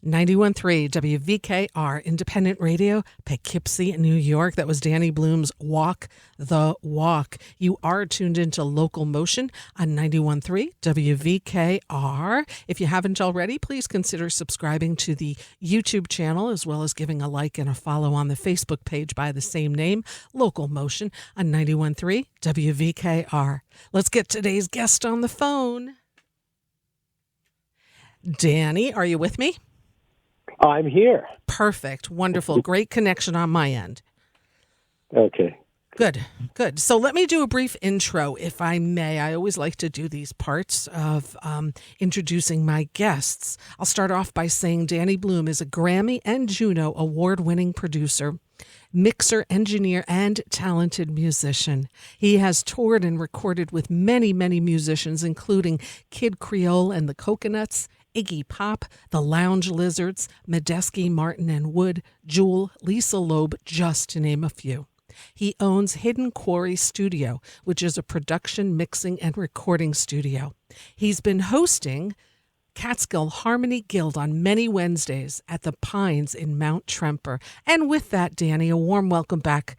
91.3 WVKR Independent Radio, Poughkeepsie, New York. That was Danny Blume's Walk the Walk. You are tuned into Local Motion on 91.3 WVKR. If you haven't already, please consider subscribing to the YouTube channel as well as giving a like and a follow on the Facebook page by the same name, Local Motion on 91.3 WVKR. Let's get today's guest on the phone. Danny, are you with me? I'm here. Perfect. Wonderful. Great connection on my end. Okay. Good. So let me do a brief intro, if I may. I always like to do these parts of introducing my guests. I'll start off by saying Danny Blume is a Grammy and Juno award-winning producer, mixer, engineer, and talented musician. He has toured and recorded with many, many musicians, including Kid Creole and the Coconuts, Iggy Pop, the Lounge Lizards, Medeski, Martin and Wood, Jewel, Lisa Loeb, just to name a few. He owns Hidden Quarry Studio, which is a production, mixing, and recording studio. He's been hosting Catskill Harmony Guild on many Wednesdays at the Pines in Mount Tremper. And with that, Danny, a warm welcome back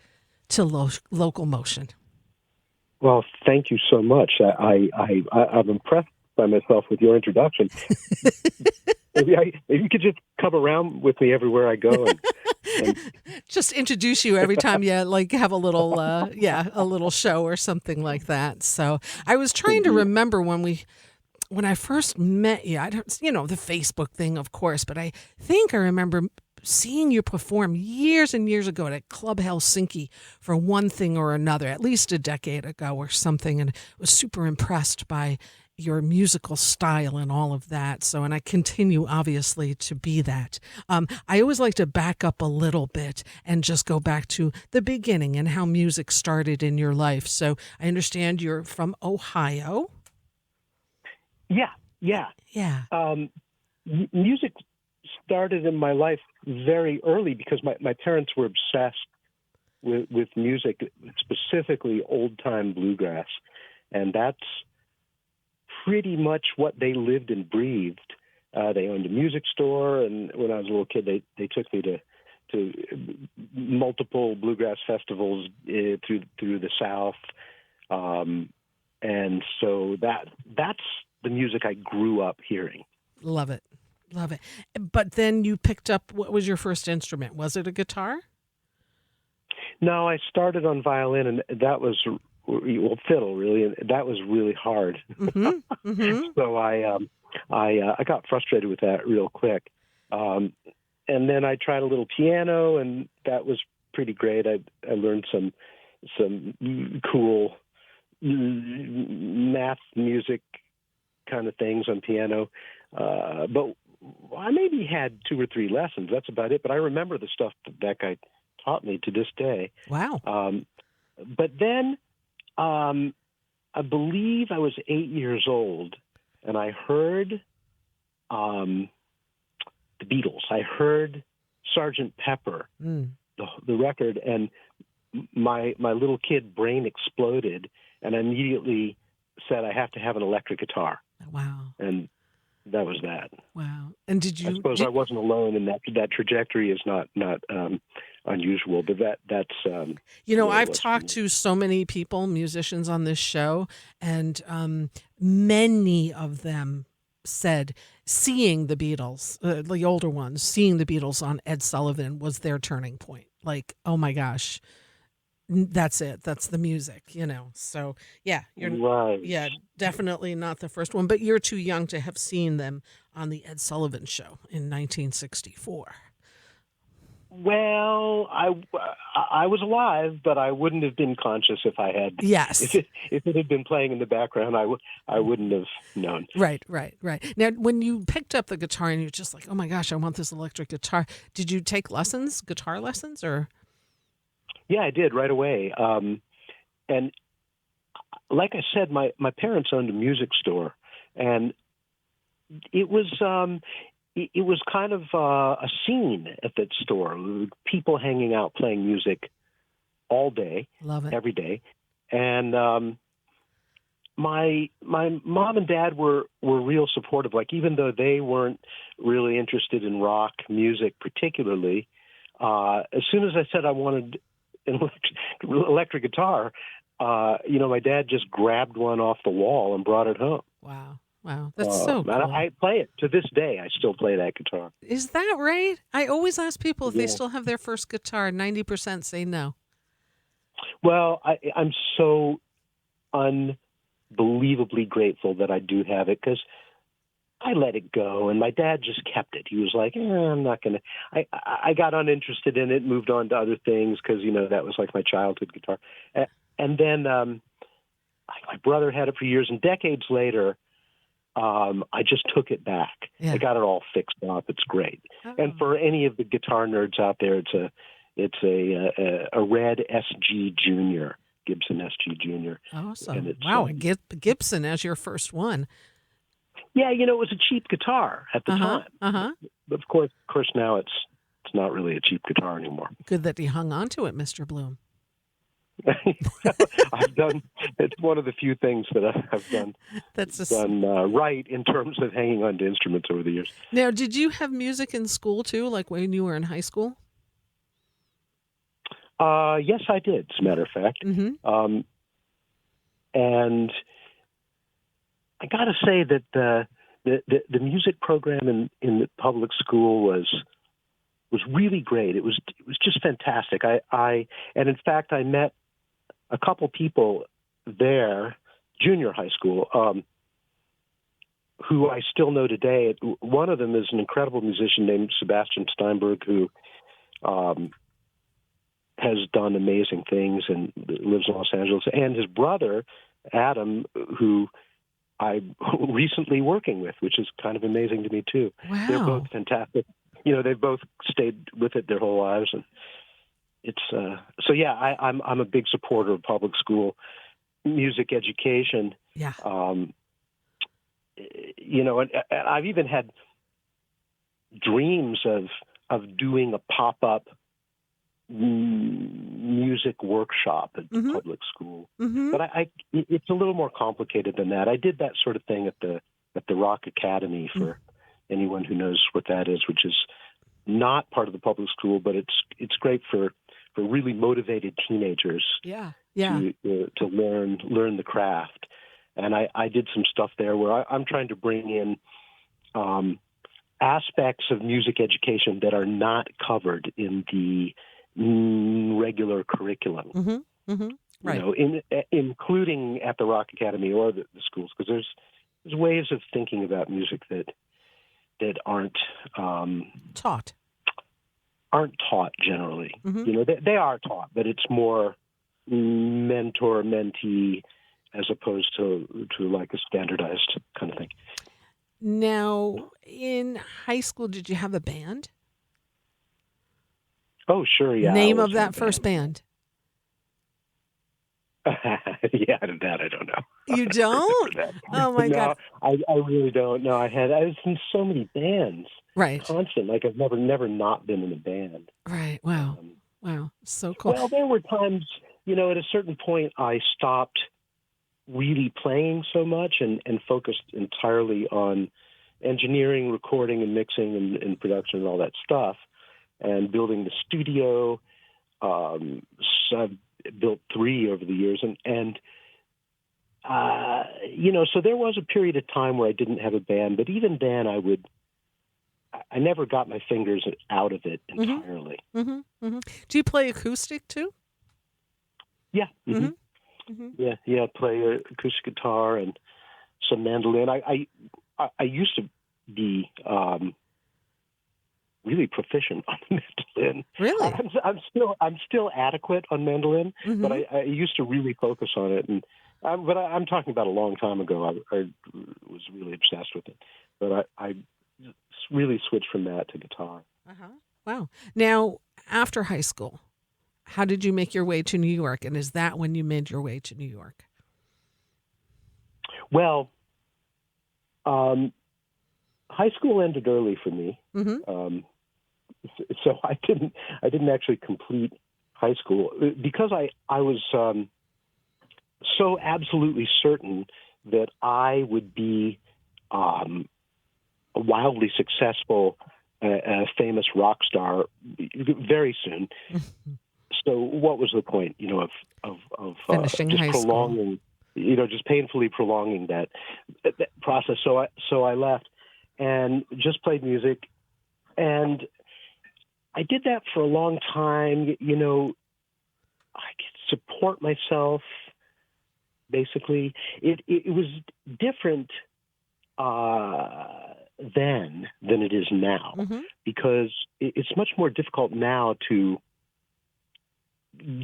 to Local Motion. Well, thank you so much. I'm impressed by myself with your introduction. Maybe you could just come around with me everywhere I go. And just introduce you every time you have a little, a little show or something like that. So I was trying to remember when I first met you. I don't, the Facebook thing, of course, but I think I remember seeing you perform years and years ago at Club Helsinki for one thing or another, at least a decade ago or something, and was super impressed by your musical style and all of that. So, and I continue obviously to be that. I always like to back up a little bit and just go back to the beginning and how music started in your life. So I understand you're from Ohio. Yeah. Music started in my life very early because my parents were obsessed with music, specifically old-time bluegrass. And that's pretty much what they lived and breathed. They owned a music store, and when I was a little kid, they took me to multiple bluegrass festivals through the South, and so that's the music I grew up hearing. Love it. But then you picked up, what was your first instrument? Was it a guitar? No, I started on violin, and that was fiddle, really, and that was really hard. So I got frustrated with that real quick, and then I tried a little piano, and that was pretty great. I learned some cool math music kind of things on piano, but I maybe had 2 or 3 lessons. That's about it. But I remember the stuff that guy taught me to this day. Wow. But then I believe I was 8 years old, and I heard the Beatles. I heard Sgt. Pepper, the record, and my little kid brain exploded, and I immediately said, I have to have an electric guitar. Wow. And that was that. Wow. And I suppose I wasn't alone, and that trajectory is not unusual, but that's I've talked to so many people, musicians on this show, and many of them said seeing the Beatles, the older ones, seeing the Beatles on Ed Sullivan was their turning point. Like, oh my gosh, that's it. That's the music, So yeah, you're right. Yeah, definitely not the first one, but you're too young to have seen them on the Ed Sullivan Show in 1964. Well, I was alive, but I wouldn't have been conscious if I had. Yes. If it had been playing in the background, I wouldn't have known. Right. Now, when you picked up the guitar and you're just like, oh my gosh, I want this electric guitar, did you take guitar lessons, or? Yeah, I did right away. And like I said, my parents owned a music store, and it was kind of a scene at that store. People hanging out playing music all day, Love it. every day. And my mom and dad were real supportive. Like, even though they weren't really interested in rock music particularly, as soon as I said I wanted an electric guitar, my dad just grabbed one off the wall and brought it home. Wow. Wow. That's so And cool. I play it to this day. I still play that guitar. Is that right? I always ask people if they Yeah. still have their first guitar. 90% say no. Well, I'm so unbelievably grateful that I do have it, because I let it go, and my dad just kept it. He was like, I'm not going to. I got uninterested in it, moved on to other things, because, that was like my childhood guitar. And then my brother had it for years, and decades later, I just took it back. Yeah. I got it all fixed up. It's great. Oh. And for any of the guitar nerds out there, it's a red SG Junior, Gibson SG Junior. Awesome. Wow. Gibson as your first one. Yeah, it was a cheap guitar at the time. But of course now it's not really a cheap guitar anymore. Good that you hung on to it, Mr. Blume. It's one of the few things that I've done right in terms of hanging on to instruments over the years. Now, did you have music in school too, like when you were in high school? Yes, I did, as a matter of fact. Mm-hmm. And I got to say that the music program in the public school was really great. It was just fantastic. And in fact, I met a couple people there, junior high school, who I still know today. One of them is an incredible musician named Sebastian Steinberg, who has done amazing things and lives in Los Angeles. And his brother, Adam, who I'm recently working with, which is kind of amazing to me too. Wow. They're both fantastic. They've both stayed with it their whole lives, and it's so. Yeah, I'm a big supporter of public school music education. Yeah. And I've even had dreams of doing a pop-up music workshop at the public school. Mm-hmm. But it's a little more complicated than that. I did that sort of thing at the Rock Academy for anyone who knows what that is, which is not part of the public school, but it's great for really motivated teenagers. Yeah. To learn the craft. And I did some stuff there where I'm trying to bring in aspects of music education that are not covered in the regular curriculum. Mm-hmm. Mm-hmm. Right. Including at the Rock Academy or the schools, because there's ways of thinking about music that aren't taught generally. Mm-hmm. They are taught, but it's more mentor-mentee as opposed to like a standardized kind of thing. Now, in high school, did you have a band? Oh, sure, yeah. Name of that first band? Yeah, that I don't know. You don't? Oh my God! I really don't. No, I was in so many bands. Right. Constant. Like, I've never not been in a band. Right. Wow. Wow. So cool. Well, there were times, at a certain point, I stopped really playing so much and focused entirely on engineering, recording, and mixing, and production, and all that stuff, and building the studio. So I've built 3 over the years, and so there was a period of time where I didn't have a band, but even then I never got my fingers out of it entirely. Mm-hmm. Mm-hmm. Do you play acoustic too? Yeah. Mm-hmm. Mm-hmm. Yeah. Play acoustic guitar and some mandolin. I used to be really proficient on the mandolin. Really? I'm still adequate on mandolin, Mm-hmm. but I used to really focus on it. And but I'm talking about a long time ago. I was really obsessed with it, but I really switched from that to guitar. Uh-huh. Wow. Now, after high school, how did you make your way to New York? And is that when you made your way to New York? Well, high school ended early for me. Mm-hmm. So I didn't actually complete high school because I was so absolutely certain that I would be a wildly successful, famous rock star very soon. So what was the point, of Finishing just high school. prolonging, just painfully prolonging that process? So I left and just played music, and I did that for a long time. I could support myself. Basically, it was different then than it is now, Mm-hmm. because it's much more difficult now to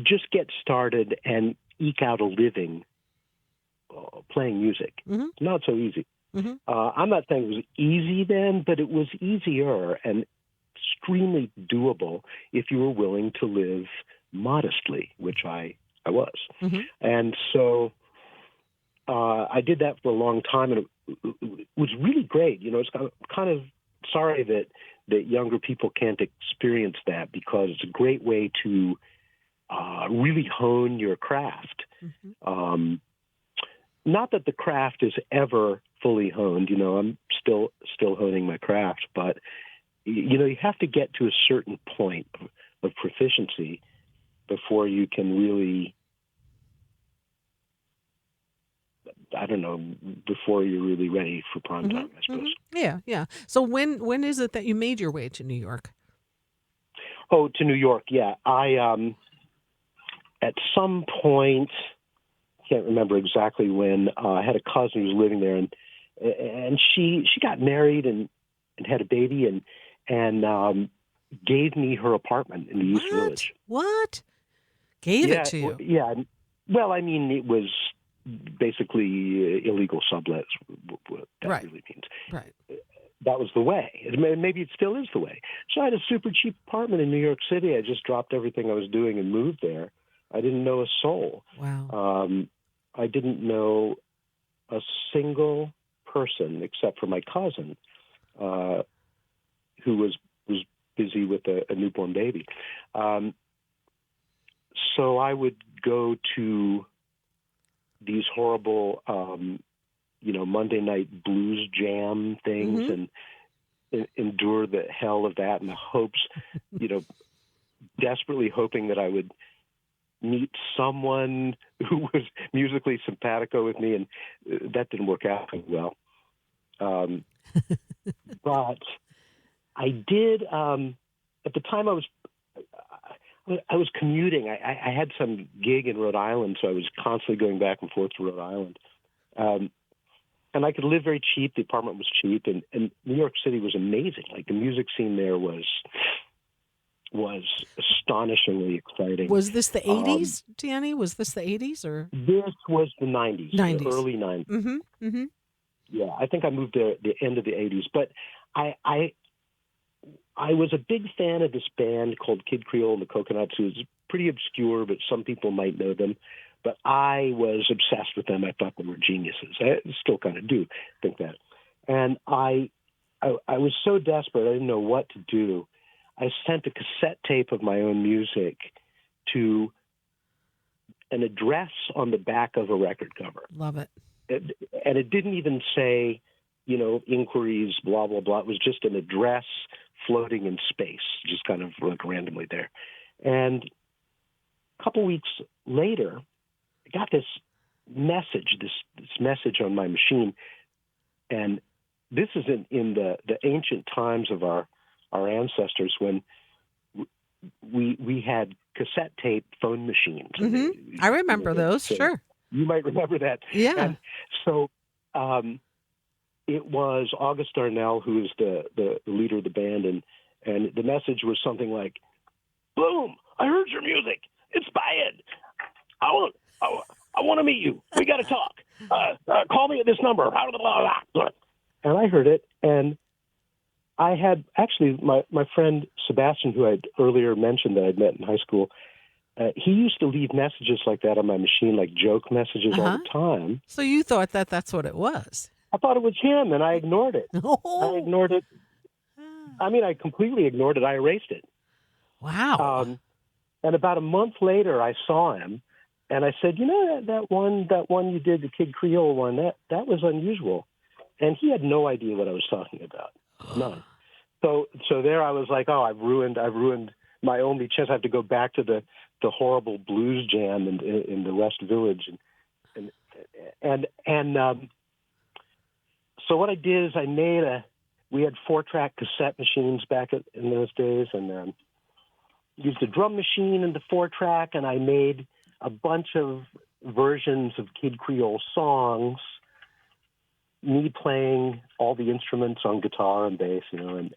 just get started and eke out a living playing music. Mm-hmm. It's not so easy. Mm-hmm. I'm not saying it was easy then, but it was easier and extremely doable if you were willing to live modestly, which I was. Mm-hmm. And so I did that for a long time, and it was really great. It's kind of sorry that younger people can't experience that, because it's a great way to really hone your craft. Mm-hmm. Not that the craft is ever fully honed. I'm still honing my craft, but you have to get to a certain point of proficiency before you can really, I don't know, before you're really ready for prime time, I Mm-hmm. suppose. Mm-hmm. Yeah, yeah. So when is it that you made your way to New York? Oh, to New York, yeah. I at some point, can't remember exactly when, I had a cousin who was living there, and she got married and had a baby, and gave me her apartment in the East What? Village. What? Gave it Yeah, to you? yeah. Well, I mean, it was basically illegal sublet. What that Right. really means. Right. That was the way. Maybe it still is the way. So I had a super cheap apartment in New York City. I just dropped everything I was doing and moved there. I didn't know a soul. Wow. I didn't know a single person except for my cousin, who was busy with a newborn baby. So I would go to these horrible, Monday night blues jam things, Mm-hmm. and endure the hell of that in the hopes, desperately hoping that I would meet someone who was musically simpatico with me, and that didn't work out well. But I did. At the time, I was commuting. I had some gig in Rhode Island, so I was constantly going back and forth to Rhode Island. And I could live very cheap. The apartment was cheap, and New York City was amazing. Like, the music scene there was astonishingly exciting. Was this the 80s, Danny? Was this the 80s or This was the 90s, the 90s? early 90s. Mm-hmm. Mm-hmm. Yeah, I think I moved there at the end of the 80s. But I was a big fan of this band called Kid Creole and the Coconuts, who's pretty obscure, but some people might know them. But I was obsessed with them. I thought they were geniuses. I still kind of do think that. And I was so desperate, I didn't know what to do. I sent a cassette tape of my own music to an address on the back of a record cover. Love it. And it didn't even say, inquiries, blah, blah, blah. It was just an address floating in space, just kind of like randomly there. And a couple weeks later, I got this message, this message on my machine. And this is in the ancient times of our ancestors, when we had cassette tape phone machines. Mm-hmm. I remember those. So Sure. you might remember that. Yeah. And so it was August Darnell, who is the leader of the band, and the message was something like, "Blume, I heard your music. It's bad. I want to meet you. We got to talk. Call me at this number." And I heard it, and I had actually my friend Sebastian, who I'd earlier mentioned that I'd met in high school. He used to leave messages like that on my machine, like joke messages all the time. So you thought that that's what it was? I thought it was him, and I ignored it. I ignored it. I mean, I completely ignored it. I erased it. Wow. And about a month later, I saw him, and I said, that one you did, the Kid Creole one, that was unusual. And he had no idea what I was talking about. None. So there I was like, oh, I've ruined my only chance. I have to go back to the horrible blues jam in the West Village, and so what I did is we had 4-track cassette machines back in those days, and used a drum machine and the 4-track, and I made a bunch of versions of Kid Creole songs, me playing all the instruments on guitar and bass, and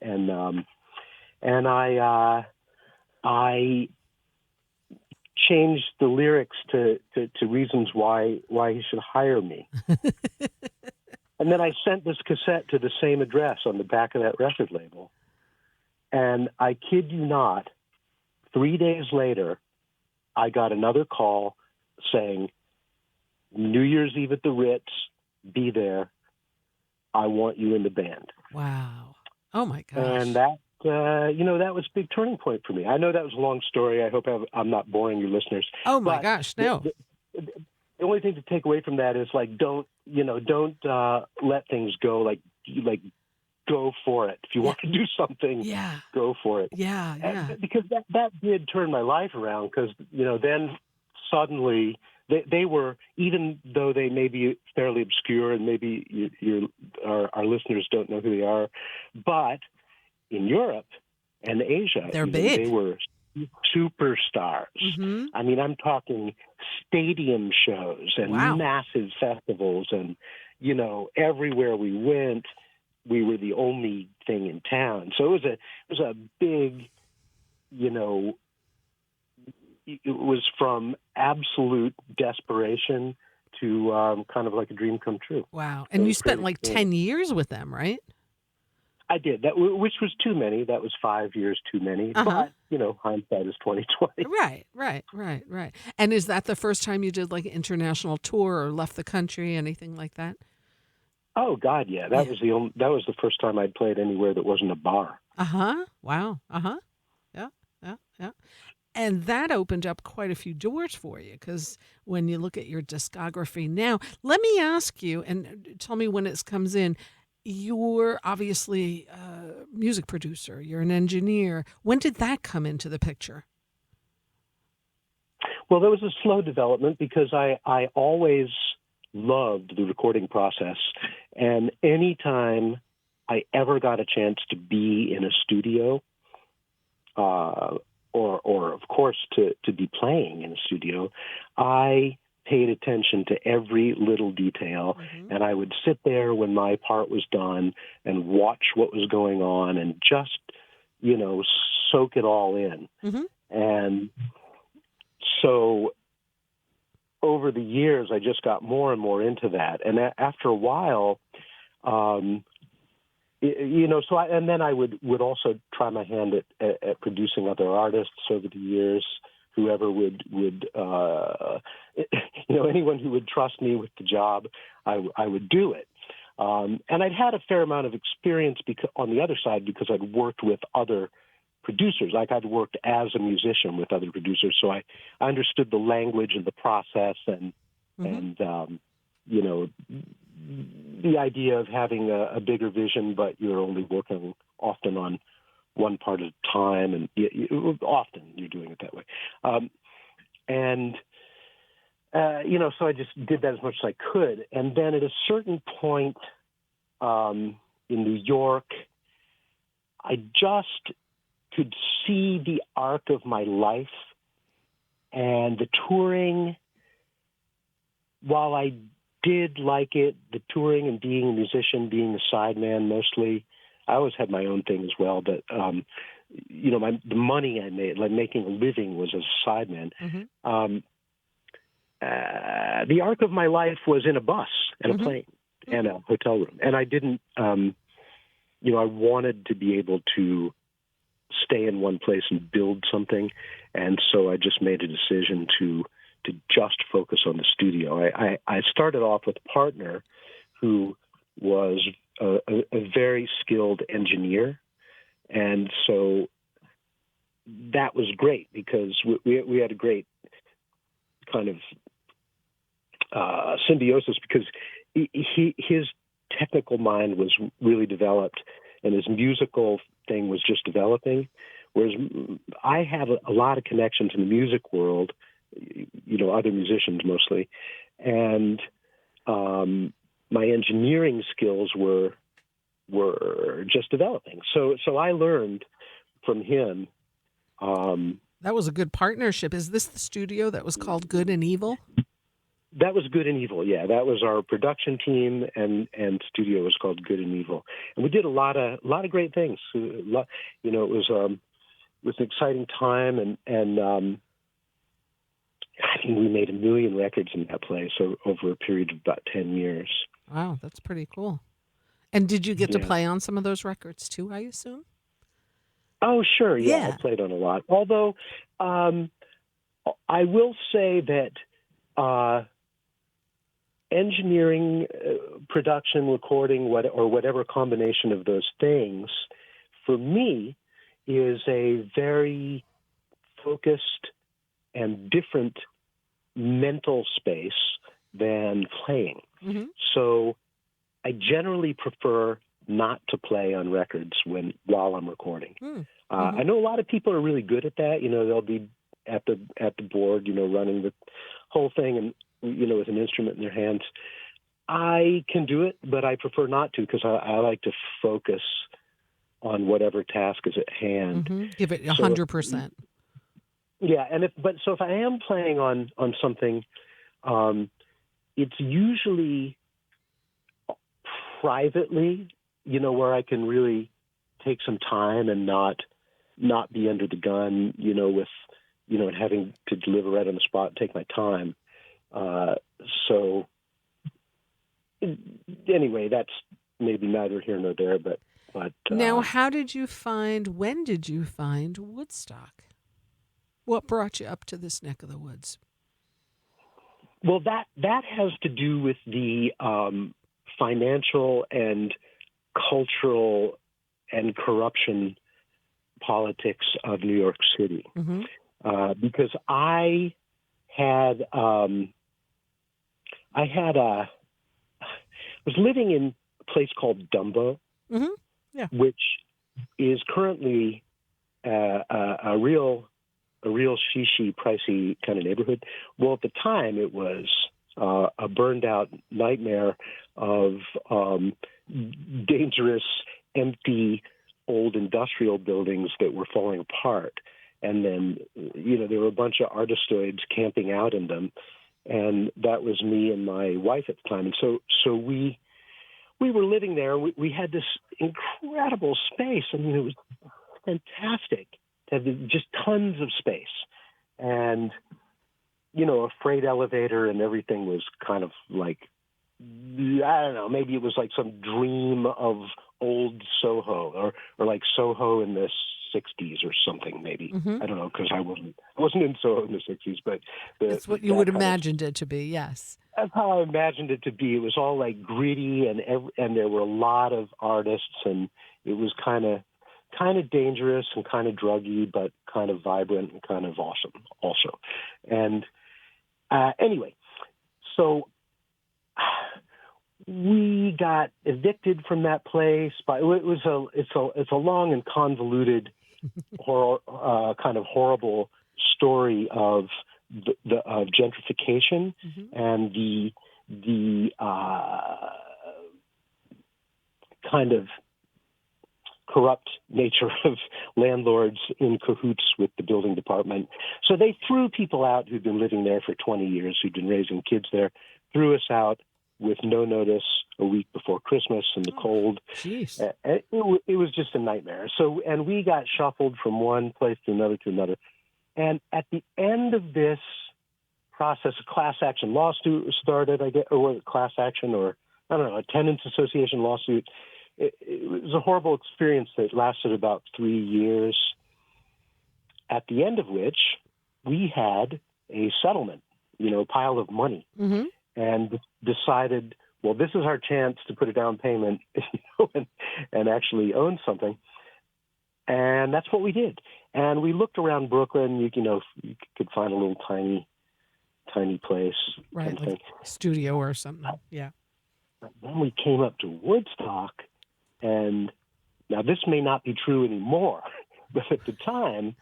I changed the lyrics to reasons why he should hire me. And then I sent this cassette to the same address on the back of that record label. And I kid you not, 3 days later, I got another call saying, New Year's Eve at the Ritz, be there. I want you in the band. Wow. Oh, my gosh. And that, that was a big turning point for me. I know that was a long story. I hope I'm not boring your listeners. Oh, my gosh, no. The only thing to take away from that is, like, don't let things go. Like, go for it. If you want to do something, go for it. Yeah. And because that did turn my life around, because, then suddenly they were, even though they may be fairly obscure and maybe our listeners don't know who they are, but in Europe and Asia, they're big. They were superstars. Mm-hmm. I mean, I'm talking stadium shows and massive festivals, and everywhere we went, we were the only thing in town. So it was a big, it was from absolute desperation to kind of like a dream come true. Wow. And you spent like 10 years with them, right? I did that, which was too many. That was 5 years too many. Uh-huh. But hindsight is 20/20. Right. And is that the first time you did like an international tour or left the country, anything like that? Oh God, yeah. That was the first time I'd played anywhere that wasn't a bar. Wow. Yeah. And that opened up quite a few doors for you, because when you look at your discography now, let me ask you, and tell me when it comes in. You're obviously a music producer. You're an engineer. When did that come into the picture? Well, there was a slow development because I always loved the recording process. And anytime I ever got a chance to be in a studio, or of course to be playing in a studio, I paid attention to every little detail, and I would sit there when my part was done and watch what was going on and just, soak it all in. Mm-hmm. And so over the years, I just got more and more into that. And after a while, and then I would also try my hand at producing other artists over the years. Whoever would anyone who would trust me with the job, I would do it. And I'd had a fair amount of experience on the other side, because I'd worked with other producers. Like, I'd worked as a musician with other producers, so I understood the language and the process, and the idea of having a bigger vision, but you're only working often on one part at a time, and often you're doing it that way. So I just did that as much as I could. And then at a certain point in New York, I just could see the arc of my life, and the touring, while I did like it, the touring and being a musician, being a sideman mostly. I always had my own thing as well, but the money I made, like making a living, was as a sideman. Mm-hmm. The arc of my life was in a bus and a plane and a hotel room, and I didn't. I wanted to be able to stay in one place and build something, and so I just made a decision to just focus on the studio. I started off with a partner who was a very skilled engineer, and so that was great because we had a great kind of symbiosis because his technical mind was really developed and his musical thing was just developing. Whereas I have a lot of connections in the music world, other musicians mostly, and my engineering skills were just developing. So I learned from him. That was a good partnership. Is this the studio that was called Good and Evil? That was Good and Evil, yeah. That was our production team, and studio was called Good and Evil, and we did a lot of great things. It was an exciting time, and I think we made 1 million records in that place over a period of about 10 years. Wow, that's pretty cool. And did you get to Yeah. play on some of those records too, I assume? Oh, sure, yeah. Yeah. I played on a lot. Although I will say that engineering, production, recording, whatever combination of those things, for me, is a very focused and different mental space than playing. Mm-hmm. So I generally prefer not to play on records while I'm recording. Mm-hmm. I know a lot of people are really good at that. They'll be at the board, running the whole thing and with an instrument in their hands. I can do it, but I prefer not to because I like to focus on whatever task is at hand. Mm-hmm. Give it 100%. Yeah, and if I am playing on something, it's usually privately, where I can really take some time and not be under the gun, with and having to deliver right on the spot and take my time. So anyway, that's maybe neither here nor there, but now, when did you find Woodstock? What brought you up to this neck of the woods? Well, that has to do with the financial and cultural and corruption politics of New York City. Mm-hmm. Because I was living in a place called Dumbo, mm-hmm. Yeah. which is currently a real shishi, pricey kind of neighborhood. Well, at the time, it was a burned out nightmare of dangerous, empty, old industrial buildings that were falling apart. And then, there were a bunch of artistoids camping out in them. And that was me and my wife at the time. And so we were living there. We had this incredible space. I mean, it was fantastic to have just tons of space. And, a freight elevator and everything was kind of like, I don't know, maybe it was like some dream of old Soho or like Soho in the 60s or something, maybe. Mm-hmm. I don't know, because I wasn't in Soho in the 60s, but it's what you would imagined it to be. Yes, that's how I imagined it to be. It was all like gritty, and there were a lot of artists, and it was kind of dangerous and kind of druggy, but kind of vibrant and kind of awesome also. And anyway, so we got evicted from that place. It's a long and convoluted, kind of horrible story of of gentrification mm-hmm. and the kind of corrupt nature of landlords in cahoots with the building department. So they threw people out who'd been living there for 20 years, who'd been raising kids there, threw us out with no notice a week before Christmas in the cold. Jeez. It was just a nightmare. And we got shuffled from one place to another. And at the end of this process, a class action lawsuit was started, I guess, or class action, or I don't know, a tenants association lawsuit. It was a horrible experience that lasted about 3 years, at the end of which we had a settlement, a pile of money, mm-hmm. and decided, well, this is our chance to put a down payment and actually own something. And that's what we did. And we looked around Brooklyn. You could find a little tiny tiny place Right, kind of like thing. studio or something. Yeah. But then we came up to Woodstock, and now this may not be true anymore, but at the time,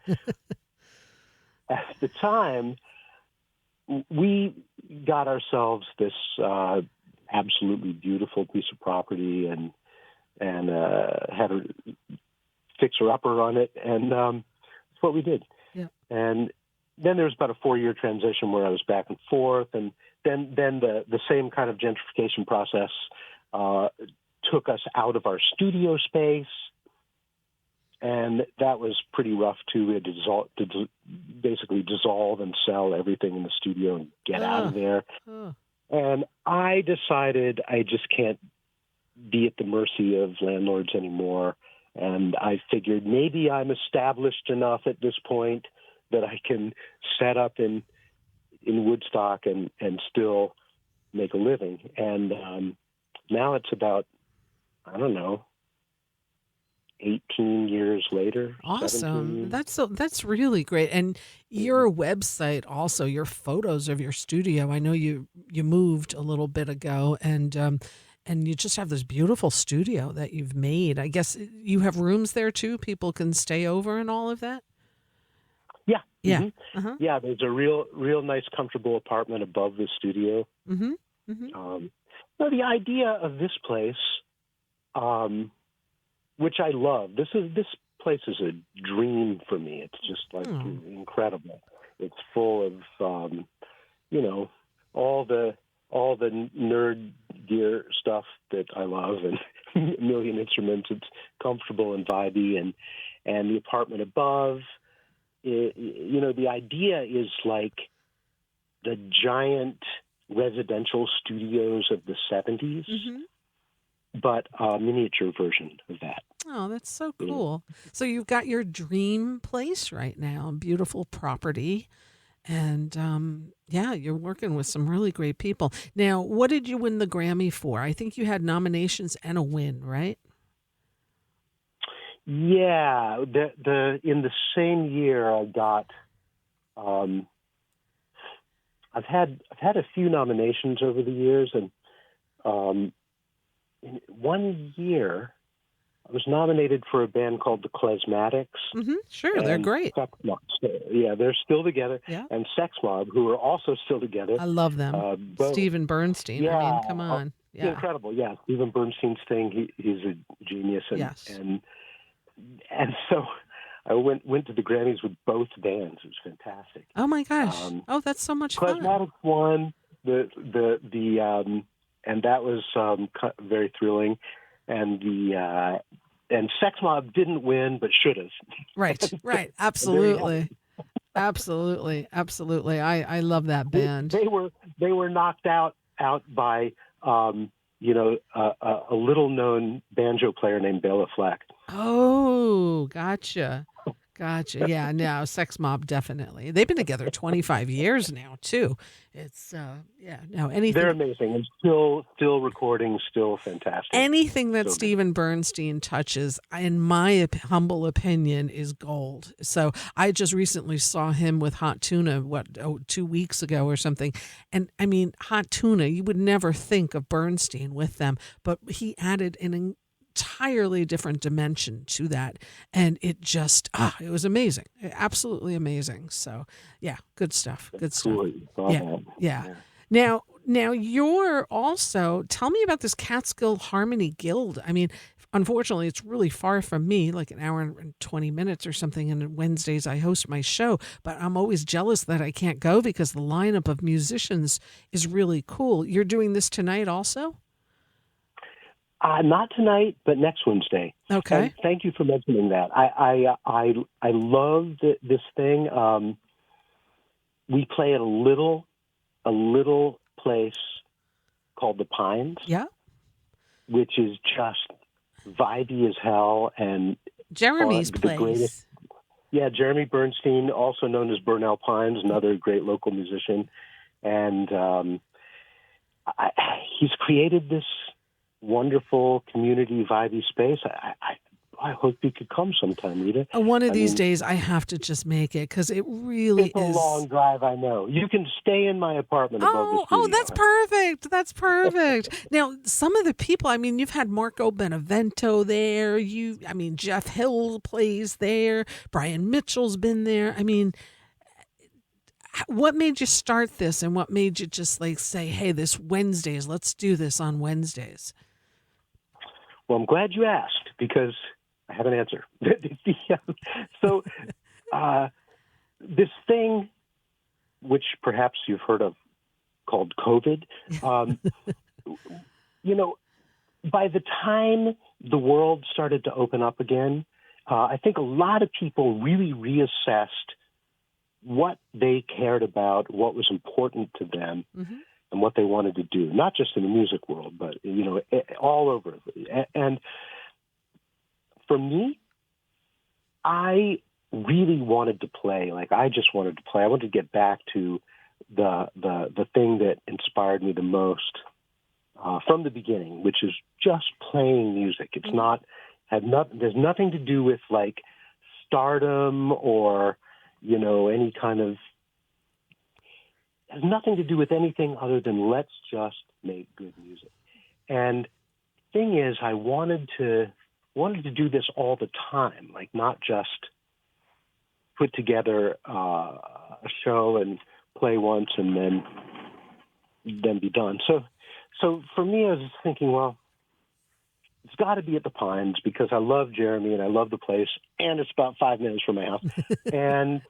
we got ourselves this absolutely beautiful piece of property, and had a fixer-upper on it, and that's what we did. Yeah. And then there was about a 4-year transition where I was back and forth, and then the same kind of gentrification process took us out of our studio space, and that was pretty rough too. We had to basically dissolve and sell everything in the studio and get out of there. And I decided I just can't be at the mercy of landlords anymore. And I figured maybe I'm established enough at this point that I can set up in Woodstock and still make a living. And now it's about, I don't know, 18 years later. Awesome. 17. That's really great. And your website also, your photos of your studio. I know you moved a little bit ago, and you just have this beautiful studio that you've made. I guess you have rooms there too. People can stay over and all of that. Yeah. Yeah. Mm-hmm. Uh-huh. Yeah, there's a real nice, comfortable apartment above the studio. Mm-hmm. Mm-hmm. The idea of this place, which I love, this place is a dream for me. It's just like incredible. It's full of all the nerd gear stuff that I love, and a million instruments. It's comfortable and vibey, and the apartment above. The idea is like the giant residential studios of the 70s, but a miniature version of that. Oh, that's so cool. So you've got your dream place right now, beautiful property. And you're working with some really great people. Now, what did you win the Grammy for? I think you had nominations and a win, right? Yeah, in the same year I got. I've had a few nominations over the years, and in one year I was nominated for a band called the Klezmatics. Mm-hmm. Sure, they're great. Sex Mob. Yeah, they're still together. Yeah, And Sex Mob, who are also still together. I love them. Both. Stephen Bernstein. Yeah, I mean, come on. Yeah. Incredible. Yeah, Stephen Bernstein's thing. He's a genius. And, Yes. And so I went to the Grammys with both bands. It was fantastic. Oh my gosh. That's so much fun. Klezmatics won and that was very thrilling. And Sex Mob didn't win, but should have. Right. Absolutely. Absolutely. I love that band. They were knocked out by a little known banjo player named Bela Fleck. Oh, gotcha. Yeah, no, Sex Mob definitely. They've been together 25 years now too. It's anything. They're amazing and still recording, still fantastic. Anything that Stephen Bernstein touches, in my humble opinion, is gold. So I just recently saw him with Hot Tuna, 2 weeks ago or something. And I mean, Hot Tuna, you would never think of Bernstein with them, but he added an entirely different dimension to that, and it just it was amazing, absolutely amazing. So yeah, good stuff. Yeah. Now you're also, tell me about this Catskill Harmony Guild. I mean, unfortunately it's really far from me, like an hour and 20 minutes or something, and Wednesdays I host my show, but I'm always jealous that I can't go because the lineup of musicians is really cool. You're doing this tonight also? Not tonight, but next Wednesday. Okay. And thank you for mentioning that. I love this thing. We play at a little place called the Pines. Yeah. Which is just vibey as hell, and Jeremy's place. Yeah, Jeremy Bernstein, also known as Burnell Pines, another great local musician, and he's created this wonderful community vibey space. I I hope you could come sometime, Rita. One of I these mean, days, I have to just make it because it really it's a is. long drive, I know. You can stay in my apartment above the Oh, studio. that's perfect. That's perfect. Now, some of the people, I mean, you've had Marco Benevento there. Jeff Hill plays there. Brian Mitchell's been there. I mean, what made you start this and what made you just like say, hey, this Wednesdays, let's do this on Wednesdays? Well, I'm glad you asked because I have an answer. So, this thing, which perhaps you've heard of, called COVID, by the time the world started to open up again, I think a lot of people really reassessed what they cared about, what was important to them, and what they wanted to do, not just in the music world, but, all over. And for me, I really wanted to play. Like, I just wanted to play. I wanted to get back to the thing that inspired me the most from the beginning, which is just playing music. It's there's nothing to do with like stardom or, any kind of, has nothing to do with anything other than let's just make good music. And thing is, I wanted to do this all the time, like not just put together a show and play once and then be done. So for me, I was thinking, well, it's got to be at the Pines because I love Jeremy and I love the place, and it's about 5 minutes from my house. And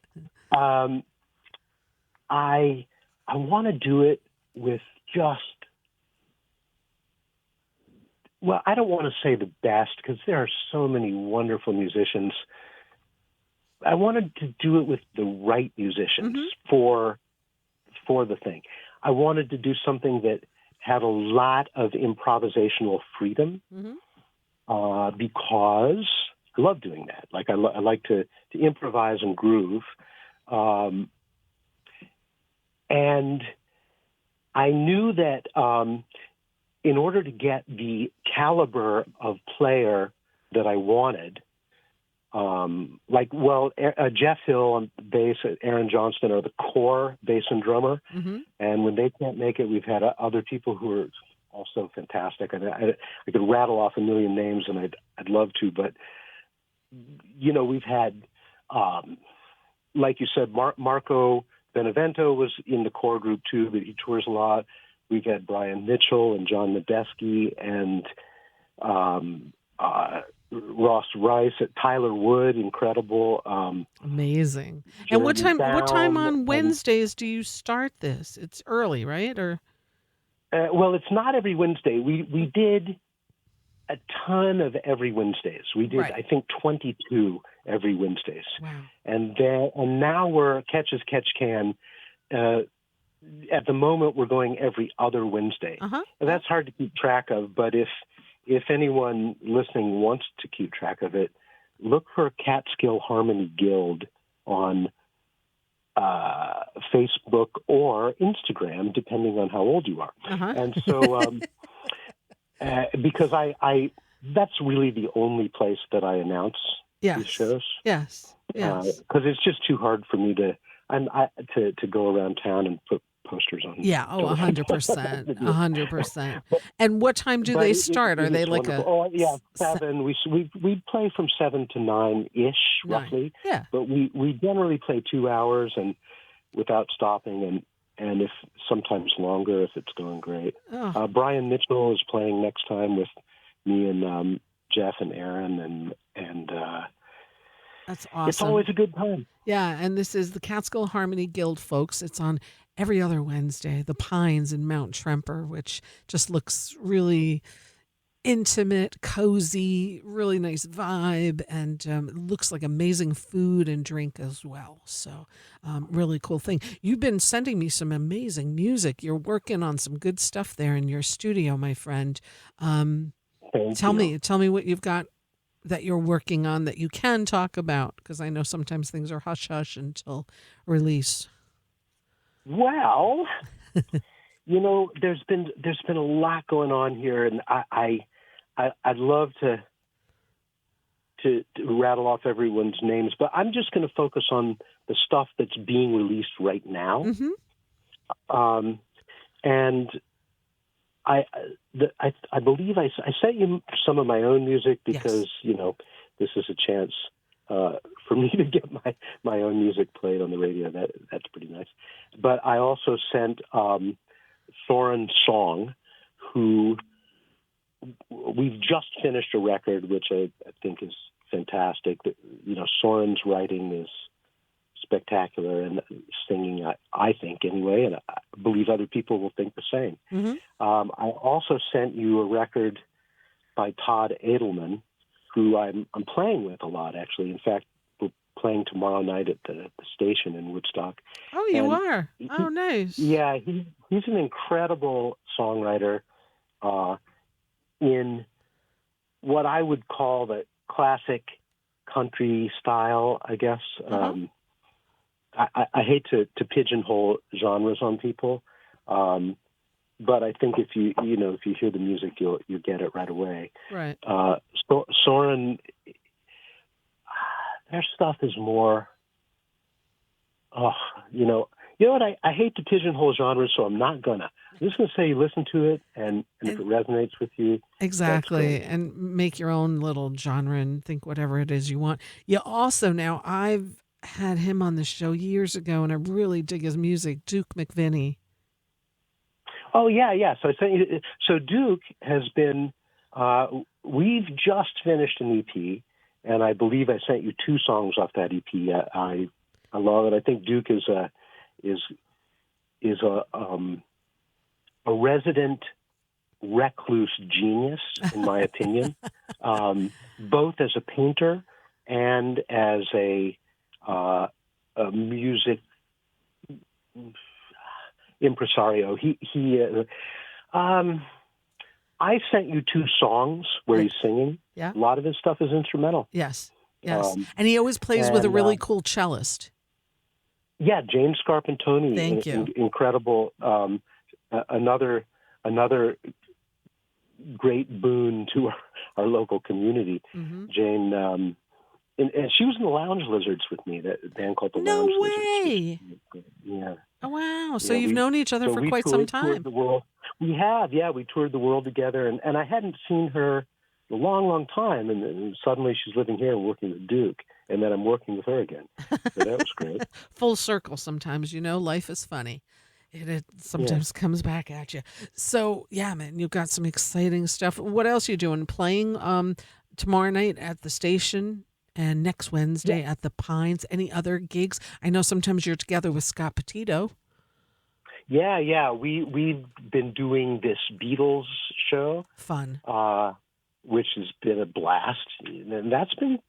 I want to do it with just, well, I don't want to say the best because there are so many wonderful musicians. I wanted to do it with the right musicians for the thing. I wanted to do something that had a lot of improvisational freedom because I love doing that. Like I like to improvise and groove. And I knew that in order to get the caliber of player that I wanted, Jeff Hill on bass, Aaron Johnston are the core bass and drummer. And when they can't make it, we've had other people who are also fantastic. And I could rattle off a million names, and I'd love to, but we've had, like you said, Marco Benevento was in the core group too, but he tours a lot. We've had Brian Mitchell and John Medeski and Ross Rice, at Tyler Wood, incredible. Amazing. And Jeremy what time Down, on Wednesdays do you start this? It's early, right? Or well, it's not every Wednesday. We did a ton of every Wednesdays. We did, Right. I think, 22 every Wednesdays. Wow. And now we're catch as catch can. At the moment, we're going every other Wednesday. And that's hard to keep track of, but if anyone listening wants to keep track of it, look for Catskill Harmony Guild on Facebook or Instagram, depending on how old you are. And so, because I that's really the only place that I announce these shows. Yes. Because it's just too hard for me to go around town and put posters on. Yeah. Oh, 100%. 100%. And what time do they start? Are they like wonderful. 7? We play from 7 to 9-ish, roughly. Yeah. But we generally play 2 hours and without stopping, and if sometimes longer if it's going great. Brian Mitchell is playing next time with me and Jeff and Aaron, and that's awesome. It's always a good time. Yeah, and this is the Catskill Harmony Guild, folks. It's on every other Wednesday, the Pines in Mount Tremper, which just looks really intimate, cozy, really nice vibe, and it looks like amazing food and drink as well. So really cool thing. You've been sending me some amazing music. You're working on some good stuff there in your studio, my friend. Tell me what you've got that you're working on that you can talk about, because I know sometimes things are hush hush until release. Well, there's been a lot going on here, and I'd love to to rattle off everyone's names, but I'm just going to focus on the stuff that's being released right now. And I believe I sent you some of my own music because, this is a chance for me to get my own music played on the radio. That's pretty nice. But I also sent Soren Song, who we've just finished a record, which I think is fantastic. Soren's writing is spectacular, and singing, I think anyway, and I believe other people will think the same. I also sent you a record by Todd Edelman, who I'm playing with a lot, actually. In fact, we're playing tomorrow night at the station in Woodstock. Oh, you are? Oh, nice. Yeah, he's an incredible songwriter in what I would call the classic country style, I guess. I hate to pigeonhole genres on people, but I think if you hear the music, you'll get it right away. Right. Soren, their stuff is more. You know what? I hate to pigeonhole genres, so I'm not gonna. I'm just gonna say listen to it, and if it resonates with you, exactly, and make your own little genre and think whatever it is you want. You also, now I've had him on the show years ago, and I really dig his music, Duke McVinney. Oh yeah. So I sent you. So Duke has been. We've just finished an EP, and I believe I sent you 2 songs off that EP. I love it. I think Duke is a resident recluse genius, in my opinion, both as a painter and as a music impresario. I sent you 2 songs where he's singing. Yeah. A lot of his stuff is instrumental. Yes. And he always plays with a really cool cellist. Yeah, James Scarpintoni. Thank you. Incredible. Another great boon to our local community. Jane, and she was in the Lounge Lizards with me, that band called the Lounge Lizards. No way! Yeah. Oh, wow. So you've known each other for quite some time. Toured the world. We have, yeah. We toured the world together, and I hadn't seen her in a long, long time, and suddenly she's living here and working with Duke, and then I'm working with her again. So that was great. Full circle sometimes, life is funny. It sometimes comes back at you. So, yeah, man, you've got some exciting stuff. What else are you doing? Playing tomorrow night at the station and next Wednesday at the Pines. Any other gigs? I know sometimes you're together with Scott Petito. Yeah. We've been doing this Beatles show. Fun. Which has been a blast. And that's been,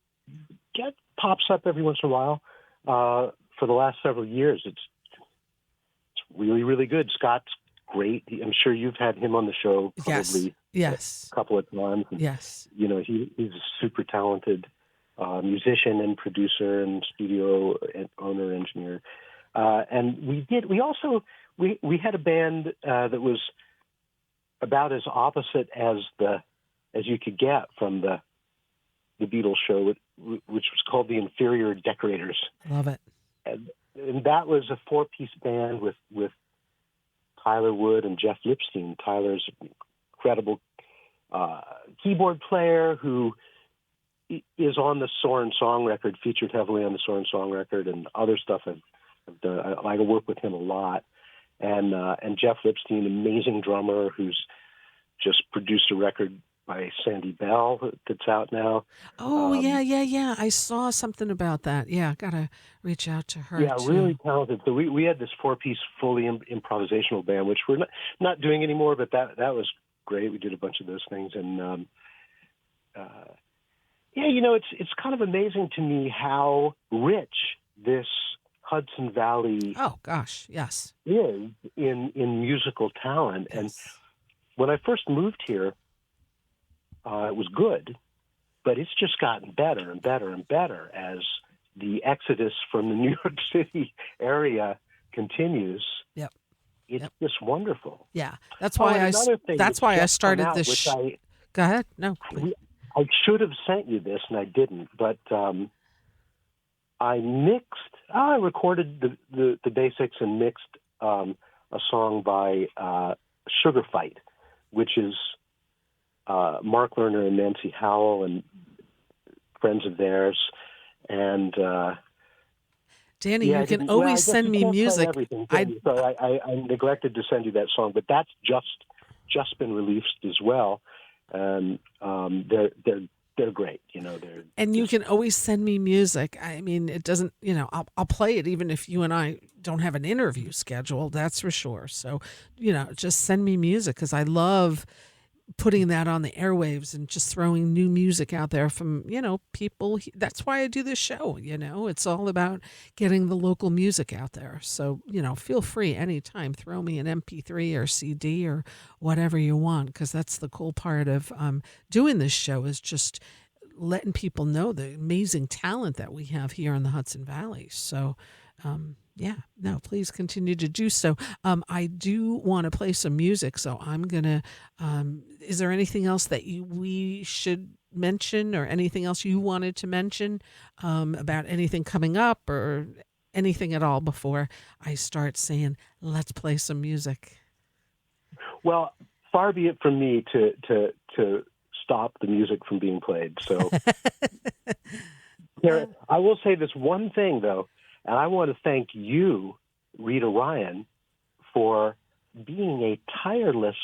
pops up every once in a while. For the last several years, it's really, really good. Scott's great. I'm sure you've had him on the show probably yes. a couple of times. And, yes. He's a super talented musician and producer and studio owner, engineer. And we had a band that was about as opposite as you could get from the Beatles show, which was called the Inferior Decorators. Love it. And that was a 4-piece band with Tyler Wood and Jeff Lipstein. Tyler's an incredible keyboard player who is on the Soren Song record, featured heavily on the Soren Song record, and other stuff I've done. I work with him a lot. And Jeff Lipstein, amazing drummer, who's just produced a record by Sandy Bell that's out now. Oh, yeah. I saw something about that. Yeah, gotta reach out to her. Yeah, too. Really talented. So we had this 4-piece fully improvisational band, which we're not doing anymore, but that was great. We did a bunch of those things, and it's kind of amazing to me how rich this Hudson Valley yes, is in musical talent. Yes. And when I first moved here, it was good, but it's just gotten better and better and better as the exodus from the New York City area continues. Yep. It's just wonderful. Yeah. That's why I started this. Go ahead. No, please. I should have sent you this, and I didn't. But I recorded the basics and mixed a song by Sugar Fight, which is Mark Lerner and Nancy Howell and friends of theirs. And Danny, yeah, you can always send me music. I neglected to send you that song, but that's just been released as well, and they're great. And you can always send me music. I mean, it doesn't, I'll play it even if you and I don't have an interview scheduled. That's for sure. So, just send me music because I love putting that on the airwaves and just throwing new music out there from, people. That's why I do this show. It's all about getting the local music out there. So, feel free anytime. Throw me an MP3 or CD or whatever you want, because that's the cool part of doing this show is just letting people know the amazing talent that we have here in the Hudson Valley. So, please continue to do so. I do want to play some music, so I'm going to, is there anything else that we should mention or anything else you wanted to mention about anything coming up or anything at all before I start saying, let's play some music? Well, far be it from me to stop the music from being played. So I will say this one thing, though. And I want to thank you, Rita Ryan, for being a tireless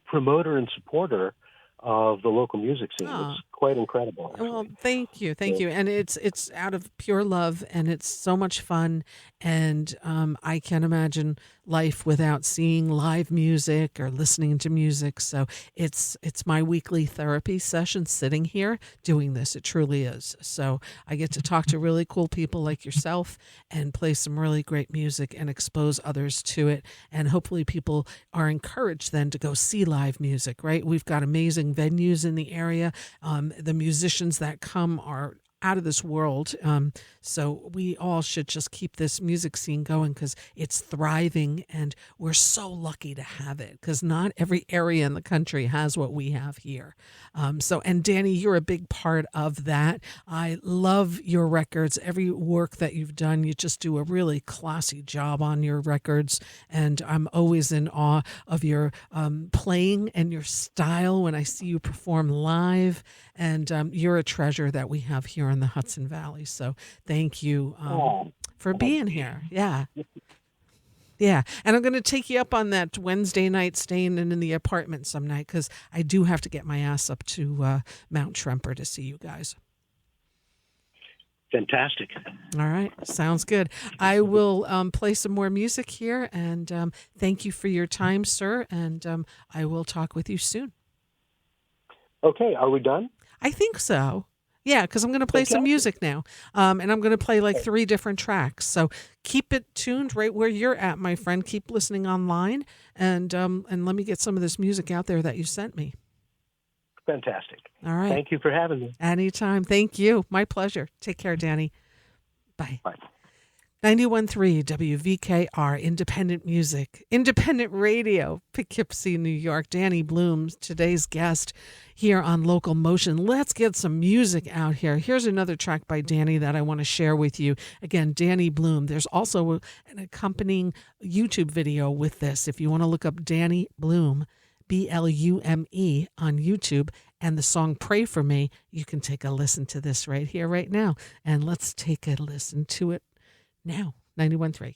promoter and supporter of the local music scene. Oh. It's quite incredible, actually. Well, thank you. And it's out of pure love, and it's so much fun. And I can't imagine life without seeing live music or listening to music. So it's my weekly therapy session sitting here doing this. It truly is. So I get to talk to really cool people like yourself and play some really great music and expose others to it. And hopefully people are encouraged then to go see live music, right? We've got amazing venues in the area. The musicians that come are out of this world. So we all should just keep this music scene going because it's thriving and we're so lucky to have it because not every area in the country has what we have here. And Danny, you're a big part of that. I love your records, every work that you've done. You just do a really classy job on your records. And I'm always in awe of your playing and your style when I see you perform live. And you're a treasure that we have here in the Hudson Valley. So thank you for being here. Yeah. Yeah. And I'm going to take you up on that Wednesday night staying in the apartment some night because I do have to get my ass up to Mount Tremper to see you guys. Fantastic. All right. Sounds good. I will play some more music here. And thank you for your time, sir. And I will talk with you soon. Okay. Are we done? I think so. Yeah, because I'm going to play some music now. And I'm going to play like 3 different tracks. So keep it tuned right where you're at, my friend. Keep listening online. And let me get some of this music out there that you sent me. Fantastic. All right. Thank you for having me. Anytime. Thank you. My pleasure. Take care, Danny. Bye. Bye. 91.3 WVKR, independent music, independent radio, Poughkeepsie, New York. Danny Blume, today's guest here on LocalMotion. Let's get some music out here. Here's another track by Danny that I want to share with you. Again, Danny Blume. There's also an accompanying YouTube video with this. If you want to look up Danny Blume, Blume on YouTube, and the song Pray For Me, you can take a listen to this right here, right now. And let's take a listen to it now. 91.3.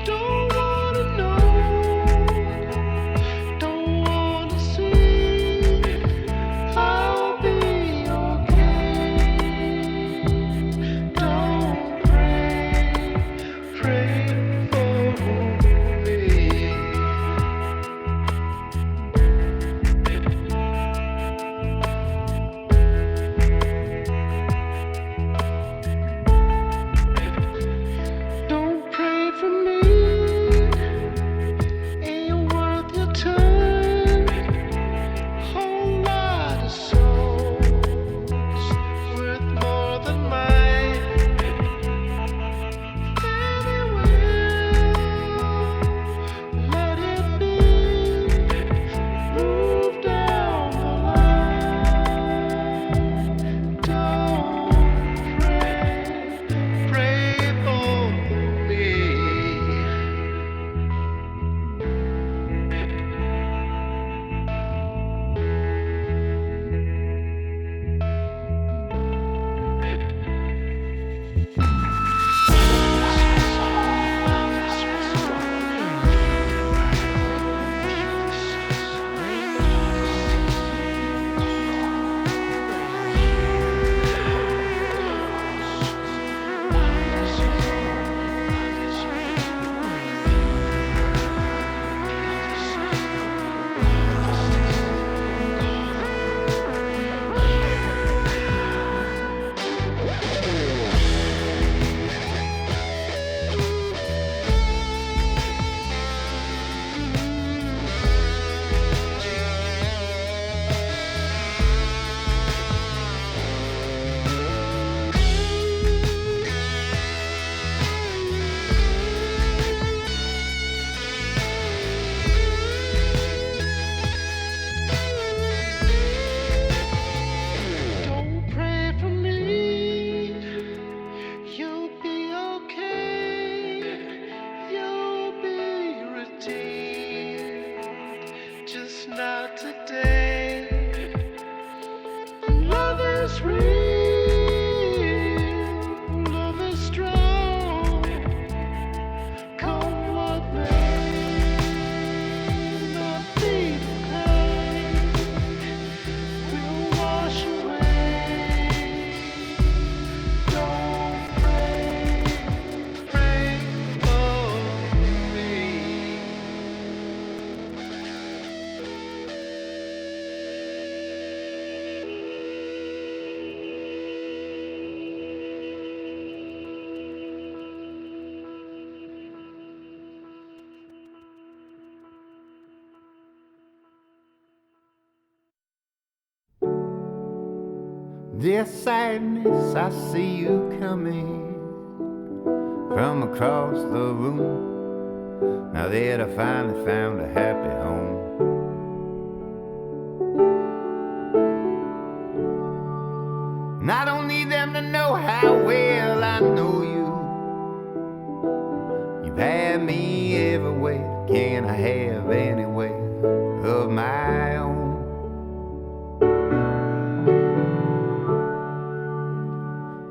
Don't Dear sadness, I see you coming from across the room. Now that I finally found a happy home. And I don't need them to know how well I know you. You've had me everywhere. Can I have anywhere of my own?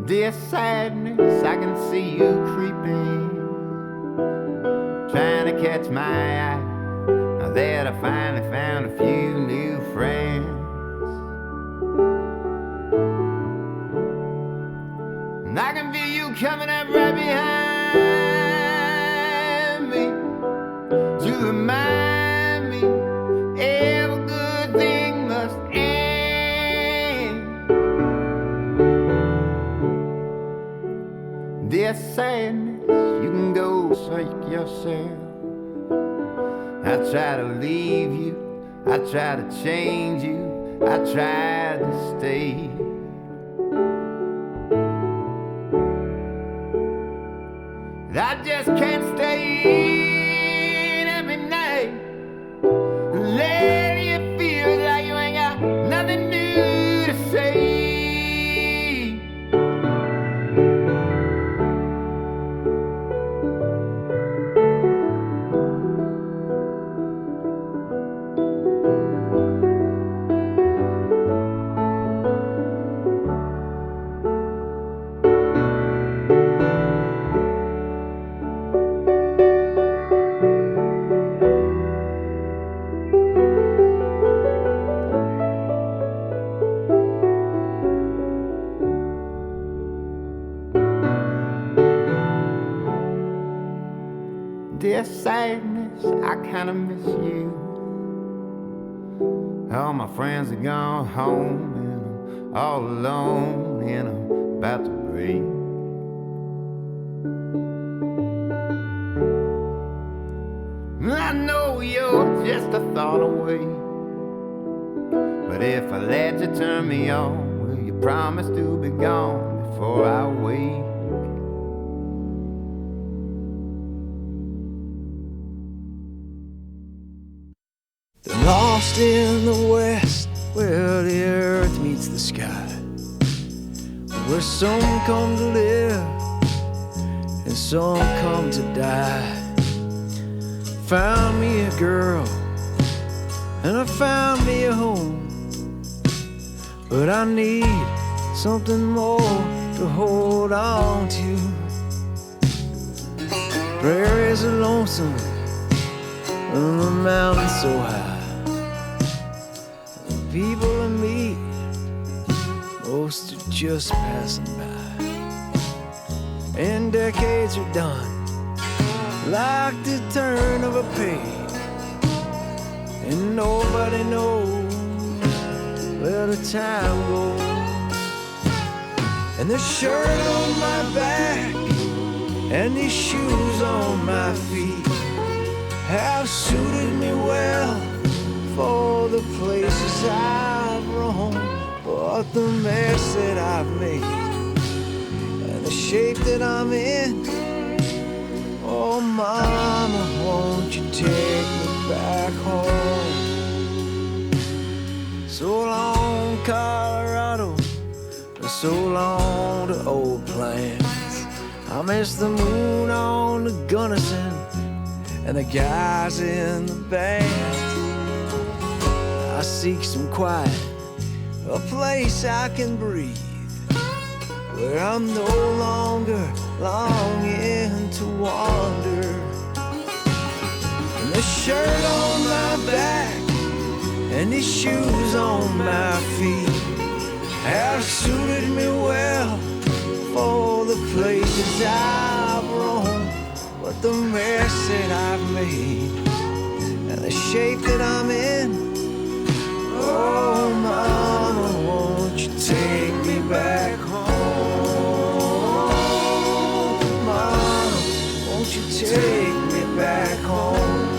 Dear sadness, I can see you creeping, trying to catch my eye. Now that I finally found a few new friends. And I can feel you coming up right behind me to remind me every good thing must end. Dear sadness, you can go seek yourself. I try to leave you, I try to change you, I try to stay. I just can't stay in every night, letting you feel like you ain't got nothing new to say. Dear sadness, I kinda miss you. All my friends are gone home and I'm all alone and I'm about to break. I know you're just a thought away, but if I let you turn me on, will you promise to be gone before I wake? Lost in the west, where the earth meets the sky, where some come to live and some come to die. Found me a girl and I found me a home, but I need something more to hold on to. Prairies are lonesome and the mountains so high. People I meet, most are just passing by, and decades are done like the turn of a page, and nobody knows where the time goes. And the shirt on my back and these shoes on my feet have suited me well for the places I've roamed, but the mess that I've made and the shape that I'm in. Oh mama, won't you take me back home? So long Colorado, so long to old plans. I miss the moon on the Gunnison and the guys in the band. I seek some quiet, a place I can breathe, where I'm no longer longing to wander. And the shirt on my back and these shoes on my feet have suited me well for the places I've roamed, but the mess that I've made and the shape that I'm in. Oh, mama, won't you take me back home? Mama, won't you take me back home?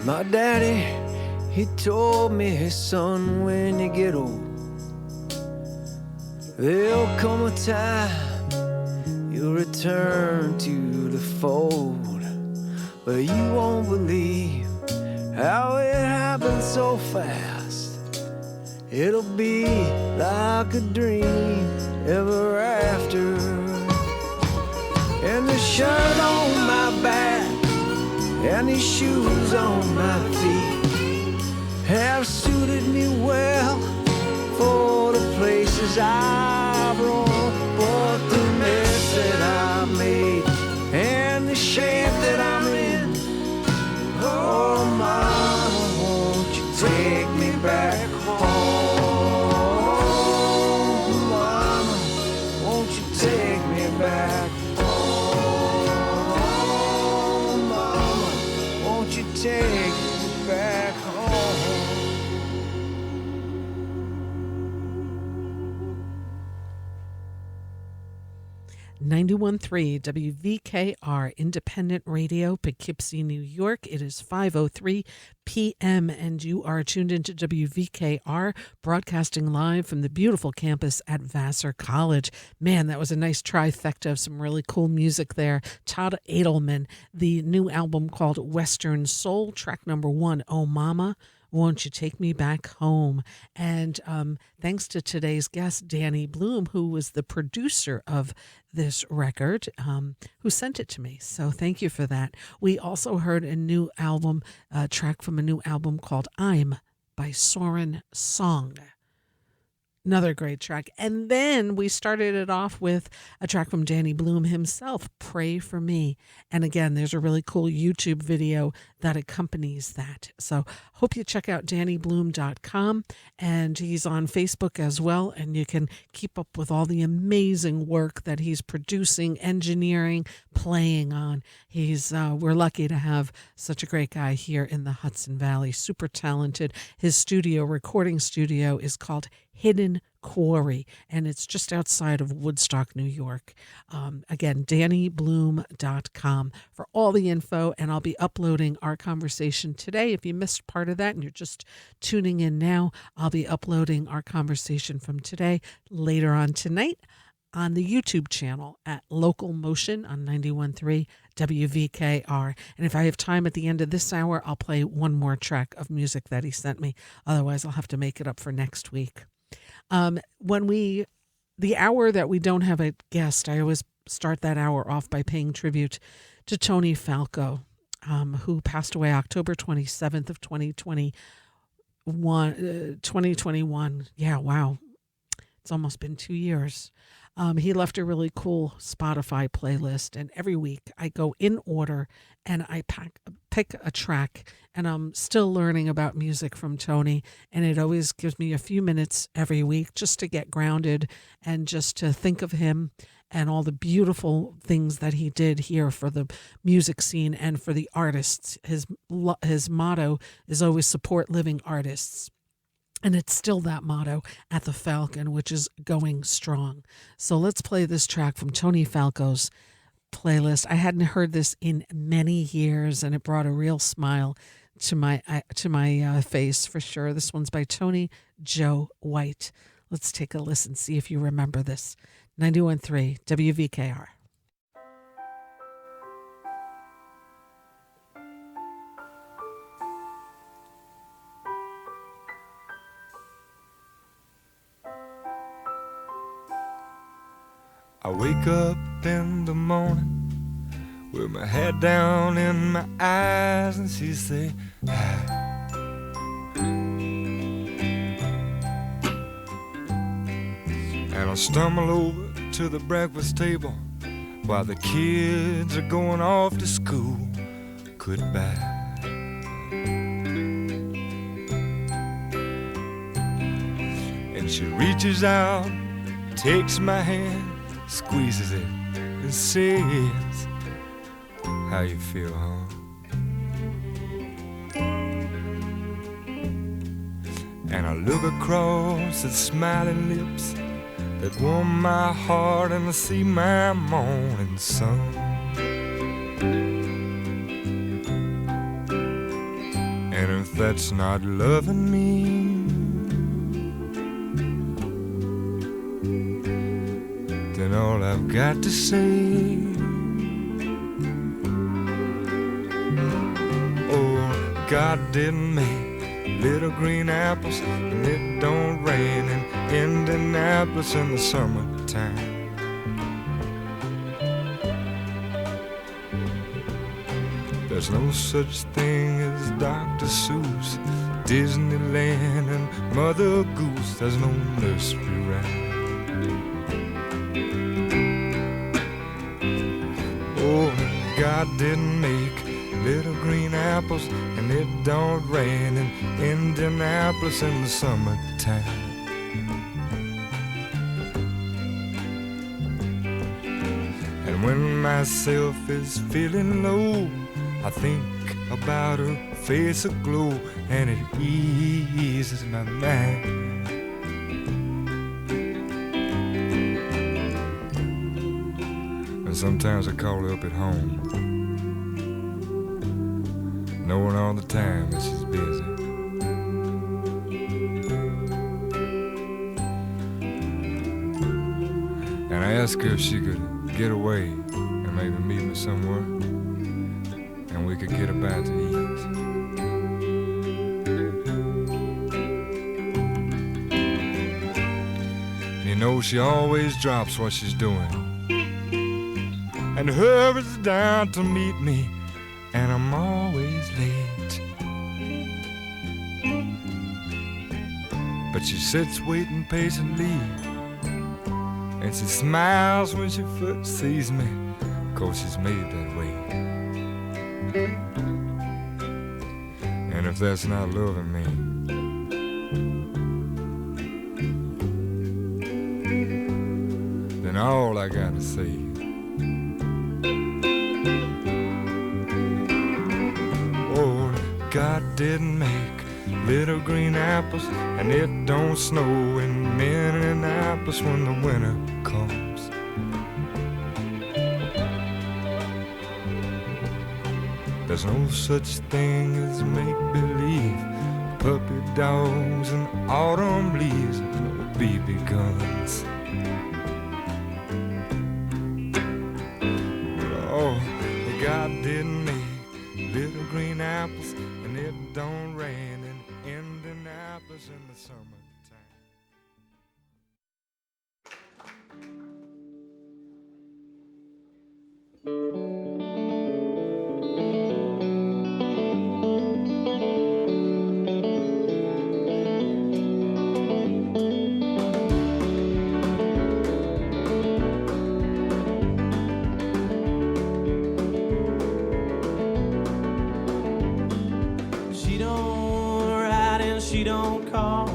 My daddy, he told me, hey son, when you get old, there'll come a time you'll return to the fold. But you won't believe how it happened so fast. It'll be like a dream ever after. And the shirt on my back and these shoes on my feet have suited me well for the places I've roamed. But the mess that I've made and the shape that I'm in, oh mama, won't you take me back home? Mama, won't you take me back home? Mama, won't you take me back home? 91.3 WVKR Independent Radio, Poughkeepsie, New York. It is 5:03 p.m. and you are tuned into WVKR, broadcasting live from the beautiful campus at Vassar College. Man, that was a nice trifecta of some really cool music there. Todd Edelman, the new album called Western Soul, track number 1, Oh Mama, Won't You Take Me Back Home? And thanks to today's guest, Danny Blume, who was the producer of this record, who sent it to me. So thank you for that. We also heard a new album, track from a new album called I'm by Soren Song. Another great track. And then we started it off with a track from Danny Blume himself, Pray For Me. And again, there's a really cool YouTube video that accompanies that. So hope you check out DannyBlume.com, and he's on Facebook as well. And you can keep up with all the amazing work that he's producing, engineering, playing on. We're lucky to have such a great guy here in the Hudson Valley, super talented. His recording studio is called Hidden Quarry, and it's just outside of Woodstock, New York. Again, DannyBlume.com for all the info, and I'll be uploading our conversation today. If you missed part of that and you're just tuning in now, I'll be uploading our conversation from today later on tonight on the YouTube channel at LocalMotion on 91.3 WVKR. And if I have time at the end of this hour, I'll play one more track of music that he sent me. Otherwise, I'll have to make it up for next week. The hour that we don't have a guest, I always start that hour off by paying tribute to Tony Falco, who passed away October 27th of 2021. Yeah, wow. It's almost been 2 years. He left a really cool Spotify playlist, and every week I go in order and I pick a track, and I'm still learning about music from Tony, and it always gives me a few minutes every week just to get grounded and just to think of him and all the beautiful things that he did here for the music scene and for the artists. His motto is always support living artists. And it's still that motto at the Falcon, which is going strong. So let's play this track from Tony Falco's playlist. I hadn't heard this in many years, and it brought a real smile to my face for sure. This one's by Tony Joe White. Let's take a listen, see if you remember this. 91.3 WVKR. I wake up in the morning with my head down in my eyes, and she say, hi. And I stumble over to the breakfast table while the kids are going off to school. Goodbye. And she reaches out, takes my hand, squeezes it and says, how you feel, huh? And I look across at smiling lips that warm my heart, and I see my morning sun. And if that's not loving me, then all I've got to say, oh, God didn't make little green apples, and it don't rain in Indianapolis in the summertime. There's no such thing as Dr. Seuss, Disneyland, and Mother Goose. There's no nursery rhyme. Oh, God didn't make little green apples, and it don't rain in Indianapolis in the summertime. And when myself is feeling low, I think about her face aglow, and it eases my mind. And sometimes I call her up at home, knowing all the time that she's busy. And I ask her if she could get away and maybe meet me somewhere, and we could get about to eat. And you know she always drops what she's doing and hurries down to meet me, and I'm always late. But she sits waiting patiently, and she smiles when she first sees me, 'cause she's made that way. And if that's not loving me, then all I gotta say, oh, God didn't make little green apples, and it don't snow in Minneapolis when the winter comes. There's no such thing as make-believe, puppy dogs and autumn leaves, no BB guns. Oh, God didn't make little green apples, and it don't rain in Indianapolis in the summertime. She don't ride and she don't call.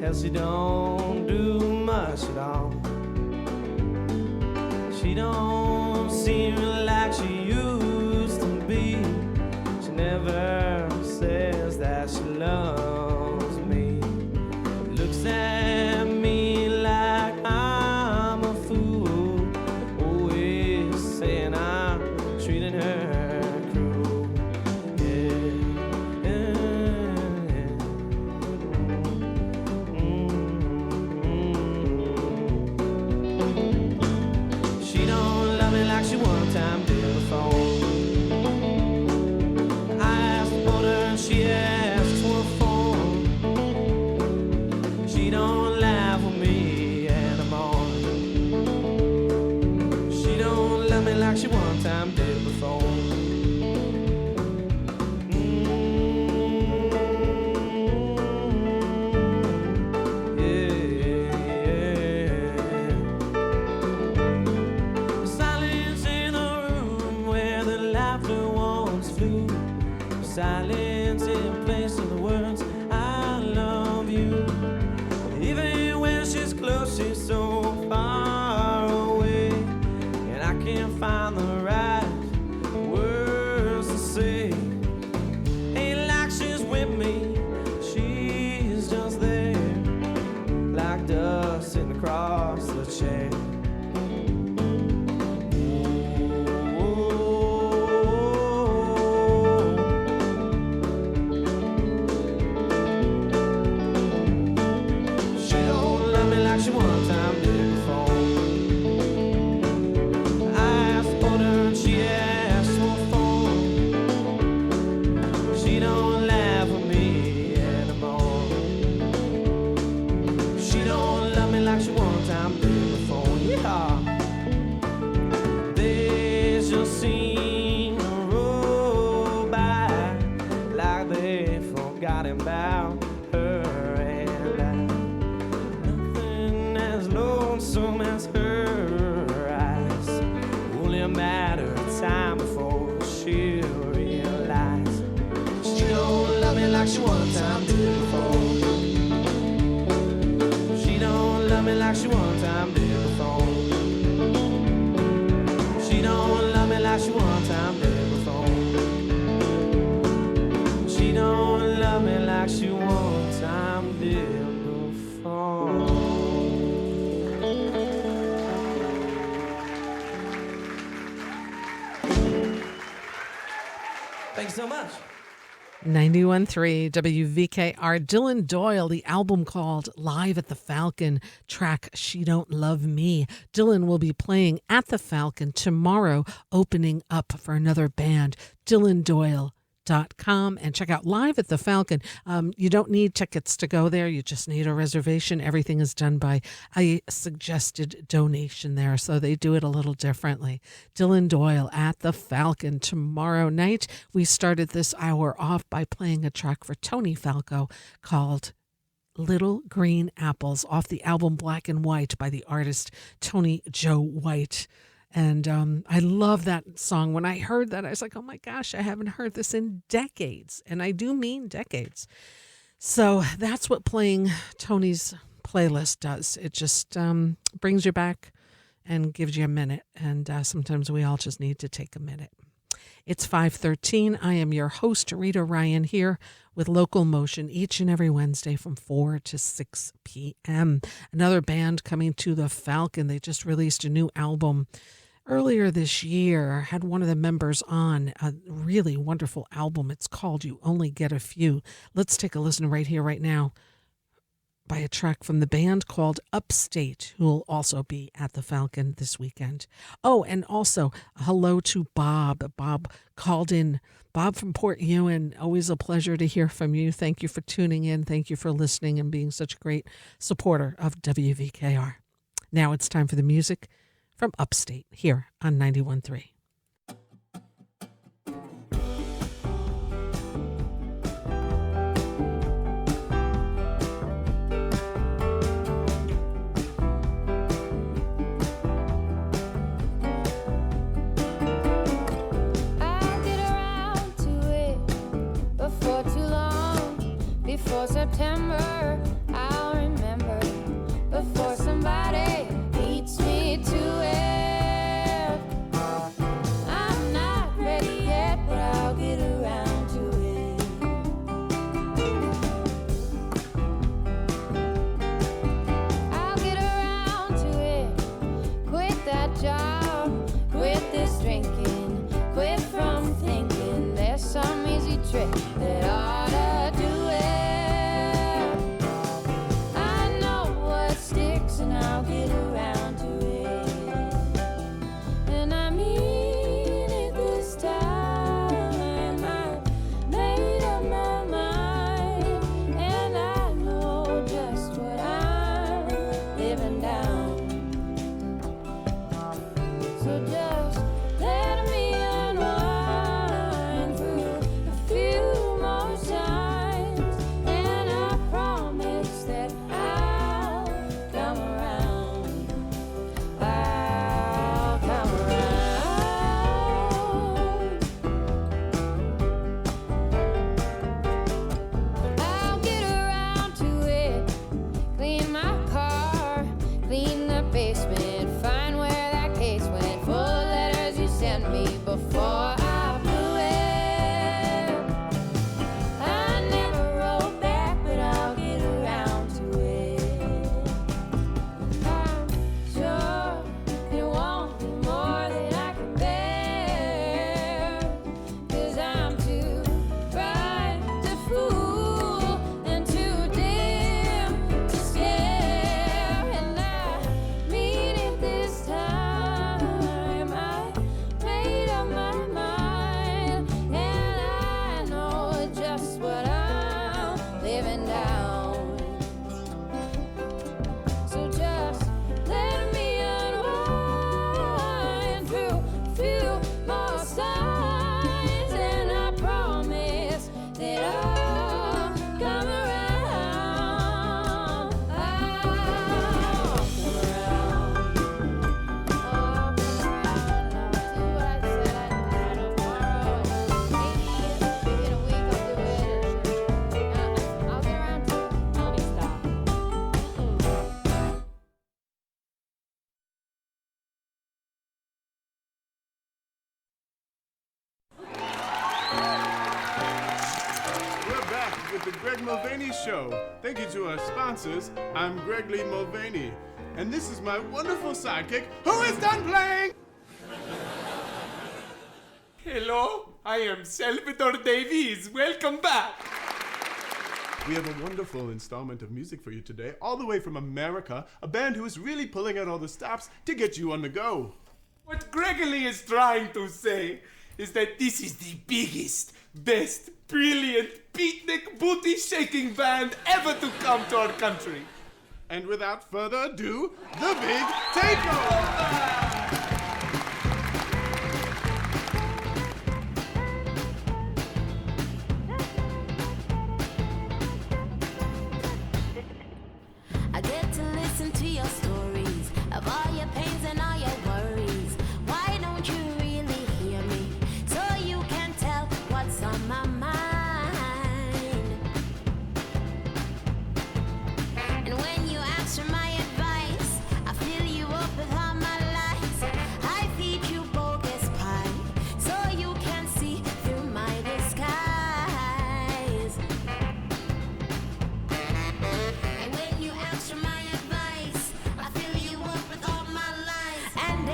Hell, she don't do much at all. She don't seem like she used to be. She never says that she loves me. Looks at me like I'm a fool, always saying I'm treating her cruel. She don't love me like she one time did before. I asked for her and she asks for a phone. She don't laugh with me anymore. She don't love me like she one time did before. Silence in the room where the laughter once flew. Silence in place of the words I love you. Even when she's close, she's so far away, and I can't find the right words to say. Ain't like she's with me, she's just there, like dust sitting across the chair. she'll realize she don't love me like she one time did before. She don't love me like she one time did before. She don't love me like she one time did before. She don't love me like she one time did before. Thanks so much. 91.3 WVKR. Dylan Doyle, the album called Live at the Falcon, track She Don't Love Me. Dylan will be playing at the Falcon tomorrow, opening up for another band, DylanDoyle.com, and check out Live at the Falcon. You don't need tickets to go there. You just need a reservation. Everything is done by a suggested donation there, so they do it a little differently. Dylan Doyle at the Falcon tomorrow night. We started this hour off by playing a track for Tony Falco called Little Green Apples off the album Black and White by the artist Tony Joe White. And I love that song. When I heard that, I was like, oh my gosh, I haven't heard this in decades. And I do mean decades. So that's what playing Tony's playlist does. It just brings you back and gives you a minute. And sometimes we all just need to take a minute. It's 5:13. I am your host, Rita Ryan, here with LocalMotion each and every Wednesday from 4 to 6 p.m. Another band coming to the Falcon. They just released a new album earlier this year. Had one of the members on a really wonderful album. It's called You Only Get a Few. Let's take a listen right here, right now, by a track from the band called Upstate, who will also be at the Falcon this weekend. Oh, and also hello to Bob. Bob called in. Bob from Port Ewan, always a pleasure to hear from you. Thank you for tuning in. Thank you for listening and being such a great supporter of WVKR. Now it's time for the music from Upstate here on 91.3. Before September, I'll remember. Before somebody beats me to it. I'm not ready yet, but I'll get around to it. I'll get around to it. Quit that job, quit this drinking, quit from thinking there's some easy trick that ought to do it. And I'll get around to it. And I mean it this time. I made up my mind, and I know just what I'm living down. So just let me unwind through a few more times, and I promise that I'll come around. I'll come around. I'll get around to it. Clean my car, clean the basement, find where that case went, full of letters you sent me before I blew it. I never wrote back, but I'll get around to it. I'm sure you won't be more than I can bear, 'cause I'm too bright to fool and too dim to scare. And I mean it this time. I made up my mind. with the Greg Mulvaney Show. Thank you to our sponsors. I'm Greg Lee Mulvaney, and this is my wonderful sidekick, who is done playing. Hello, I am Salvador Davies. Welcome back. We have a wonderful installment of music for you today, all the way from America, a band who is really pulling out all the stops to get you on the go. What Gregory is trying to say is that this is the biggest, best, brilliant, beatnik, booty-shaking band ever to come to our country. And without further ado, the Big Takeover! I get to listen to your stories of all your pains and all your worries. Why don't you really hear me so you can tell what's on my mind? And when you ask for my advice, I fill you up with all my lies. I feed you bogus pie so you can see through my disguise. And when you ask for my advice, I fill you up with all my lies. And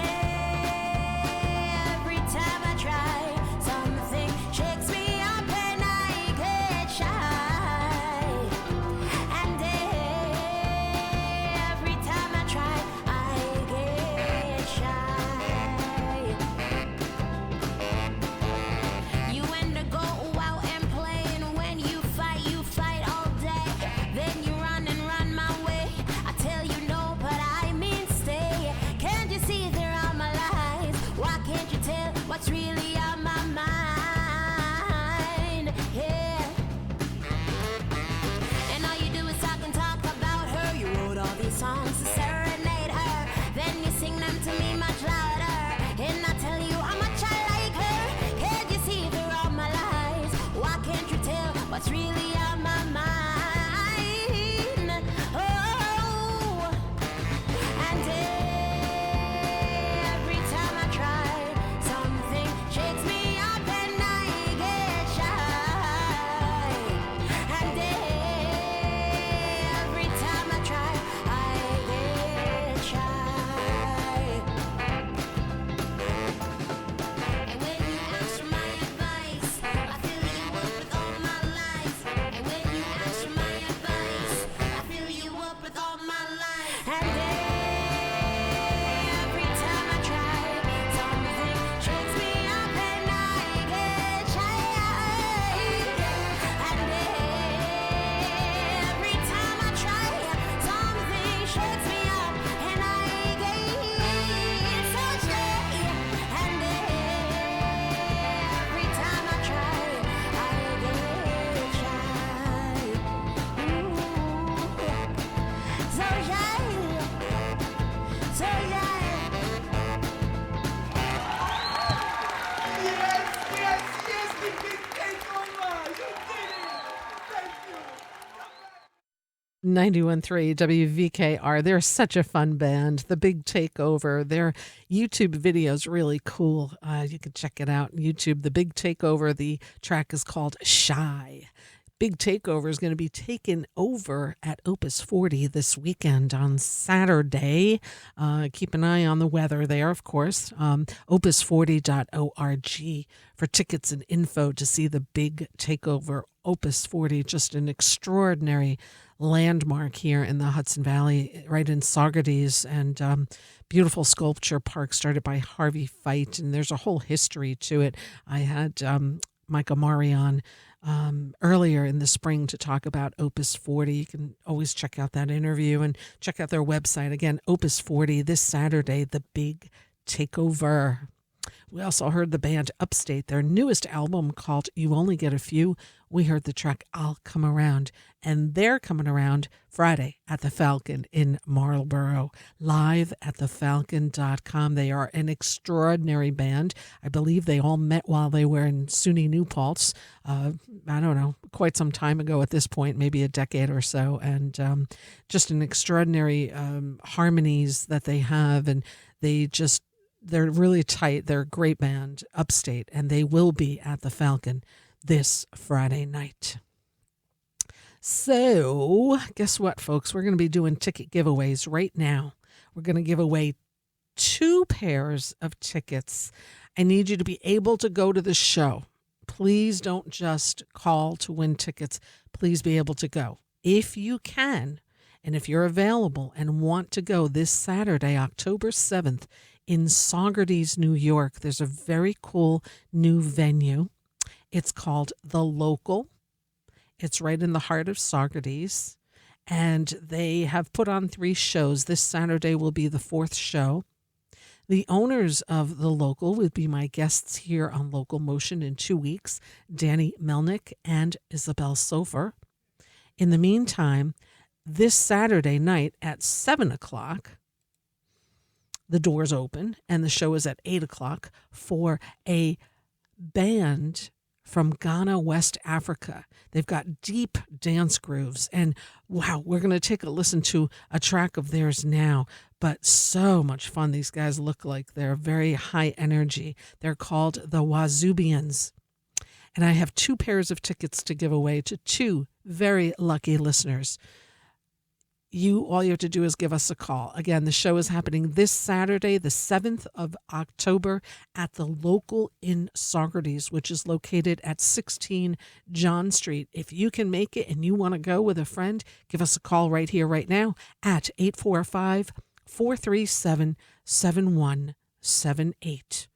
every time I try, something shakes me up and I get shy. And every time I try, I get shy. You and to go out and play, and when you fight all day. Then you run and run my way. I tell you no, but I mean stay. Can't you see they're all my lies? Why can't you tell what's really on my mind? Yeah. And all you do is talk and talk about her. You wrote all these songs to serenade her. Then you sing them to me much louder. And I tell you how much I like her. Can't you see they're all my lies? Why can't you tell what's really on my mind? Oh, and every time I try, something shakes me up and I get shy. And every time I try, I get shy. And when you ask for my advice, I fill you up with all my lies. And when you ask for my advice, I fill you up with all my lies. And every time I try, something shakes me up and I get shy. And every time I try, something shakes me up and I get so shy. And every time I try, I get shy. Ooh, so shy, so shy. Yes, the big takeover. You did it. Thank you. 91.3 WVKR. They're such a fun band. The Big Takeover. Their YouTube video is really cool. You can check it out on YouTube. The Big Takeover. The track is called Shy. Big Takeover is going to be taken over at Opus 40 this weekend on Saturday. Keep an eye on the weather there, of course. Opus40.org for tickets and info to see the Big Takeover. Opus 40, just an extraordinary landmark here in the Hudson Valley, right in Saugerties, and beautiful sculpture park started by Harvey Feit, and there's a whole history to it. I had Mike Amari on earlier in the spring to talk about Opus 40. You can always check out that interview and check out their website. Again, Opus 40 this Saturday, the Big Takeover. We also heard the band Upstate, their newest album called You Only Get a Few. We heard the track I'll Come Around, and they're coming around Friday at the Falcon in Marlborough, live at thefalcon.com. They are an extraordinary band. I believe they all met while they were in SUNY New Paltz, I don't know, quite some time ago at this point, maybe a decade or so, and just an extraordinary harmonies that they have, and they're really tight. They're a great band, Upstate, and they will be at the Falcon this Friday night. So, guess what, folks? We're going to be doing ticket giveaways right now. We're going to give away 2 pairs of tickets. I need you to be able to go to the show. Please don't just call to win tickets. Please be able to go. If you can, and if you're available and want to go this Saturday, October 7th, in Saugerties, New York, there's a very cool new venue. It's called The Local. It's right in the heart of Saugerties, and they have put on 3 shows. This Saturday will be the 4th show. The owners of The Local would be my guests here on LocalMotion in 2 weeks, Danny Melnick and Isabel Sofer. In the meantime, this Saturday night at 7 o'clock, the doors open, and the show is at 8 o'clock for a band from Ghana, West Africa. They've got deep dance grooves. And wow, we're going to take a listen to a track of theirs now. But so much fun. These guys look like they're very high energy. They're called the Wazubians. And I have 2 pairs of tickets to give away to 2 very lucky listeners. All you have to do is give us a call. Again, the show is happening this Saturday, the 7th of October at the Local in Saugerties, which is located at 16 John Street. If you can make it and you want to go with a friend, give us a call right here, right now at 845-437-7178.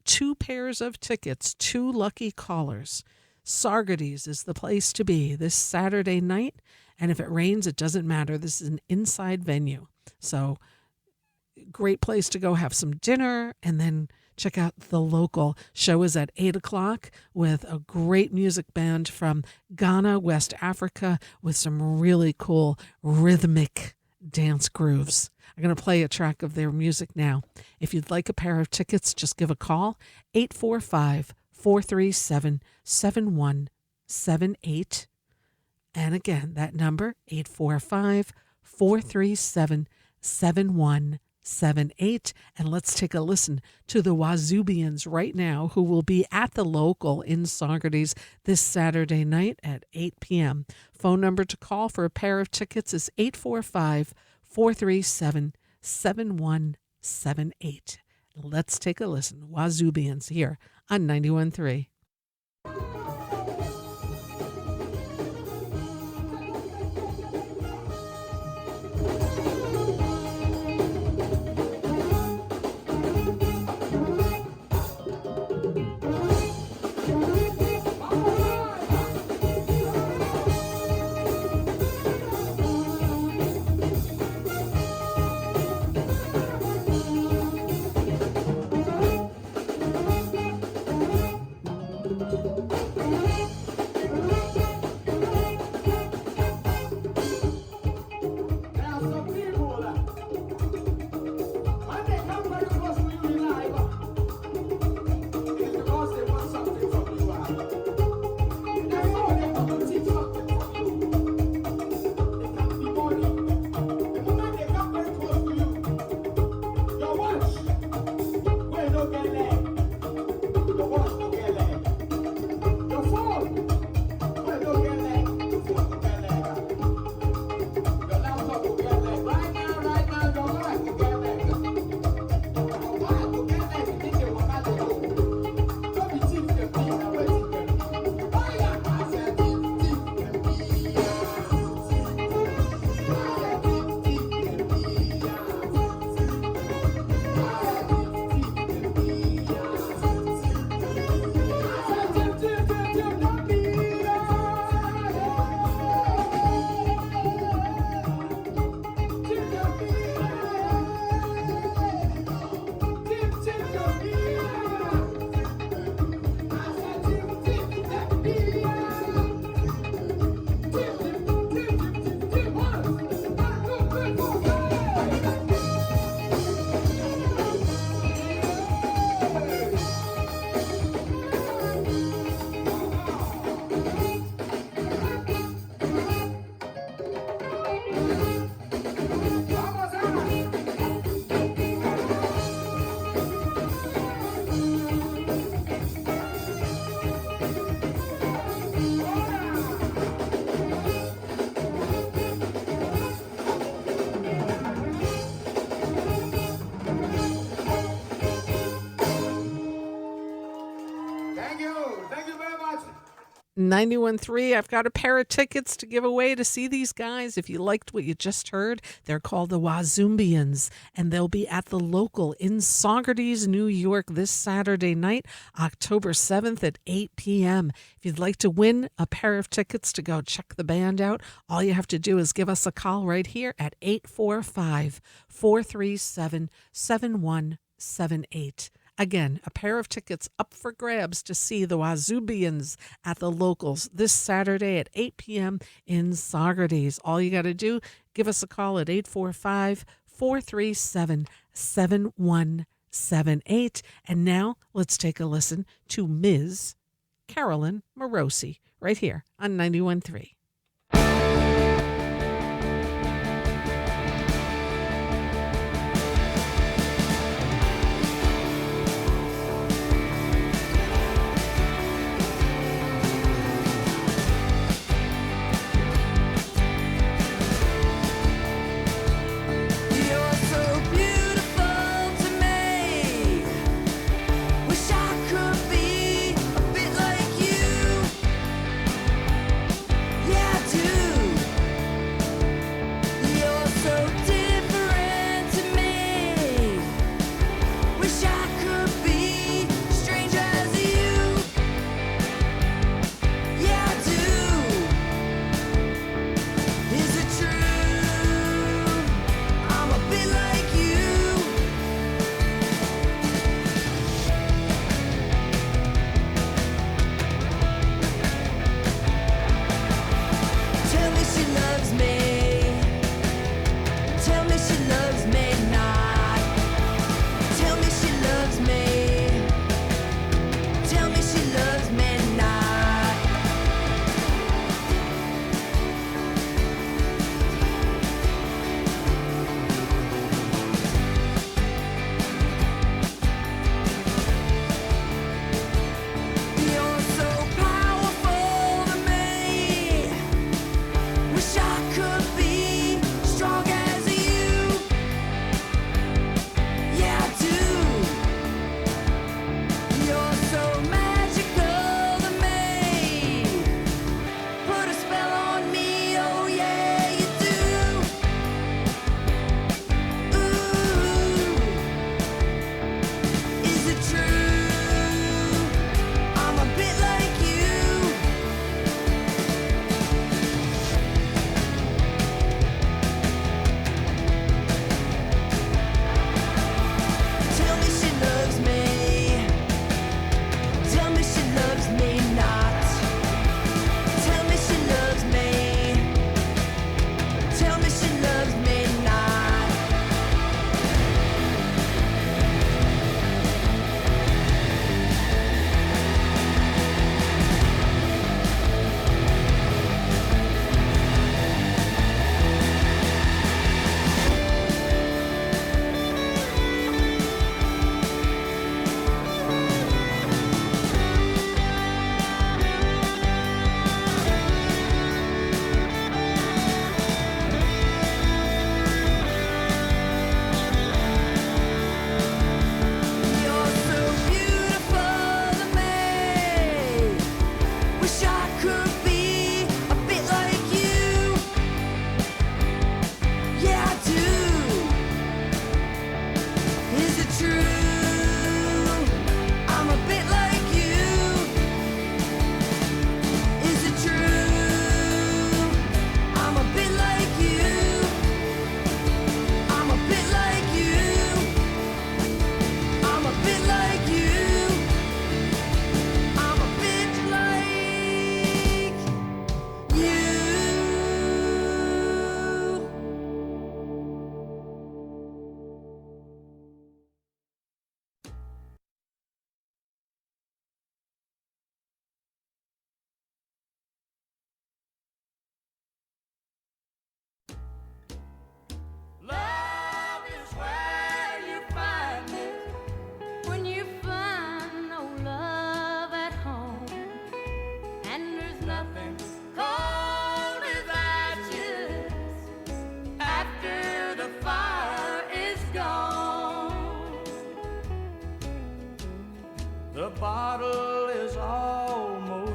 2 pairs of tickets, 2 lucky callers. Saugerties is the place to be this Saturday night. And if it rains, it doesn't matter. This is an inside venue. So great place to go have some dinner and then check out The Local. Show is at 8 o'clock with a great music band from Ghana, West Africa, with some really cool rhythmic dance grooves. I'm going to play a track of their music now. If you'd like a pair of tickets, just give a call, 845-437-7178. And again, that number, 845-437-7178. And let's take a listen to the Wazubians right now, who will be at The Local in Saugerties this Saturday night at 8 p.m. Phone number to call for a pair of tickets is 845-437-7178. Let's take a listen. Wazubians here on 91.3. Because they Thank you. Thank you very much. 91.3, I've got a pair of tickets to give away to see these guys. If you liked what you just heard, they're called the Wazumbians, and they'll be at the Local in Saugerties, New York this Saturday night, October 7th at 8 p.m. If you'd like to win a pair of tickets to go check the band out, all you have to do is give us a call right here at 845-437-7178. Again, a pair of tickets up for grabs to see the Wazumbians at the Locals this Saturday at 8 p.m. in Saugerties. All you got to do, give us a call at 845-437-7178. And now let's take a listen to Ms. Carolyn Morosi right here on 91.3. Yeah.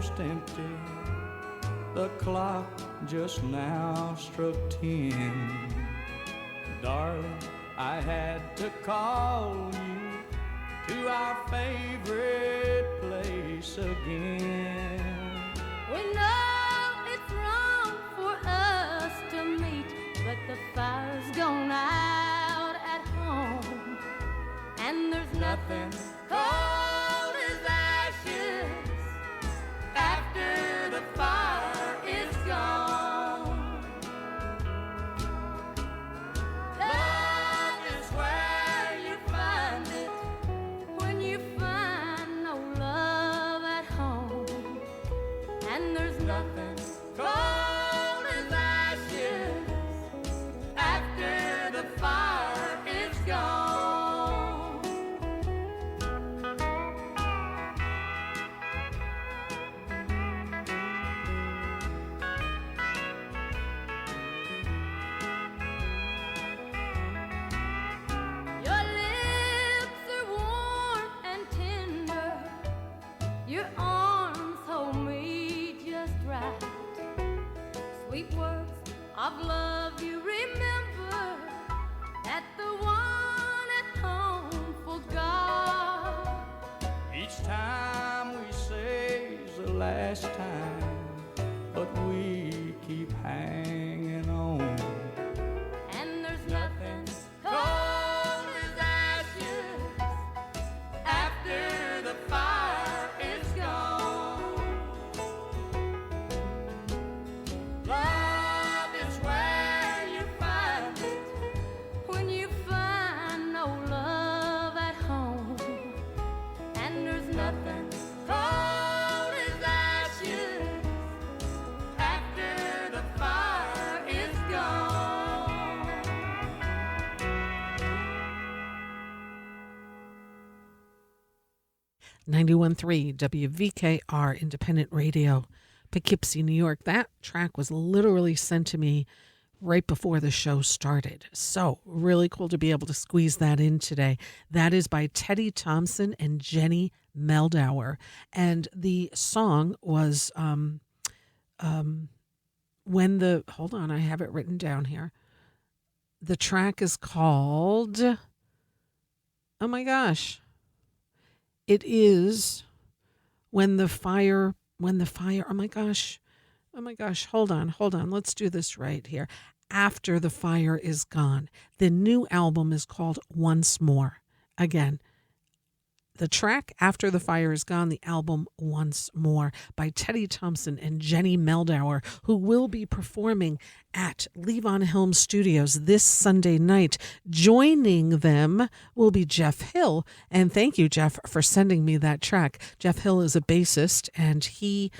almost empty. The clock just now struck 10. Darling, I had to call you to our favorite place again. We know it's wrong for us to meet, but the fire's gone out at home, and there's nothing cold as ashes after the fire is gone. Love is where you find it when you find no love at home, and there's nothing cold as ashes after the fire is gone. Your lips are warm and tender, your arms hold me just right. Sweet words of love you remember that the one at home forgot. Each time we say is the last time, but we keep hanging on. And there's nothing cold as ashes after the fire is gone. Love is where you find it when you find no love at home, and there's nothing cold as ashes after the fire is gone. 91.3 WVKR Independent Radio, Poughkeepsie, New York. That track was literally sent to me right before the show started. So really cool to be able to squeeze that in today. That is by Teddy Thompson and Jenny Meldauer. And the song was when the, hold on, I have it written down here. The track is called, oh my gosh, it is when the fire, oh my gosh, hold on, let's do this right here. After the Fire is Gone. The new album is called Once More. Again, the track After the Fire is Gone, the album Once More by Teddy Thompson and Jenny Meldauer, who will be performing at Levon Helm Studios this Sunday night. Joining them will be Jeff Hill. And thank you, Jeff, for sending me that track. Jeff Hill is a bassist, and he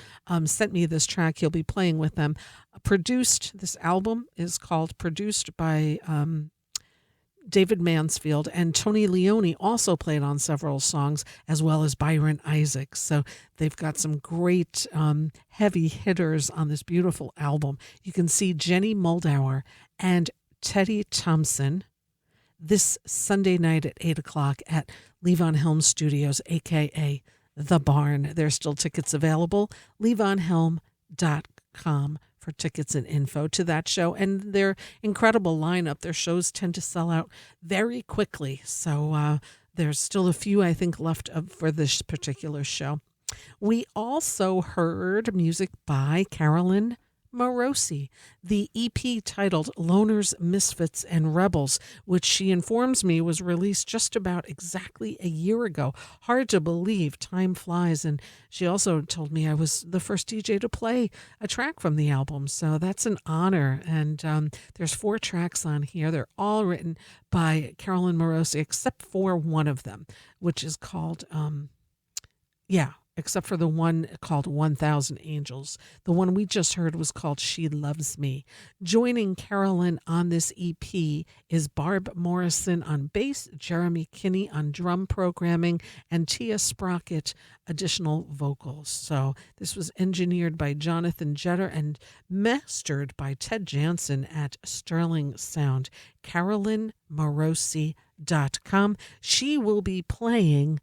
sent me this track. He'll be playing with them. This album is called Produced by David Mansfield, and Tony Leone also played on several songs, as well as Byron Isaacs. So they've got some great heavy hitters on this beautiful album. You can see Jenny Meldauer and Teddy Thompson this Sunday night at 8 o'clock at Levon Helm Studios, a.k.a. The Barn. There's still tickets available. LevonHelm.com for tickets and info to that show, and their incredible lineup. Their shows tend to sell out very quickly, so there's still a few, I think, left for this particular show. We also heard music by Carolyn Morosi, the EP titled Loners, Misfits, and Rebels, which she informs me was released just about exactly a year ago. Hard to believe, time flies. And she also told me I was the first DJ to play a track from the album, so that's an honor. And there's 4 tracks on here. They're all written by Carolyn Morosi, except for one of them, which is called, except for the one called 1,000 Angels. The one we just heard was called She Loves Me. Joining Carolyn on this EP is Barb Morrison on bass, Jeremy Kinney on drum programming, and Tia Sprocket additional vocals. So this was engineered by Jonathan Jetter and mastered by Ted Jansen at Sterling Sound. CarolynMorosi.com. She will be playing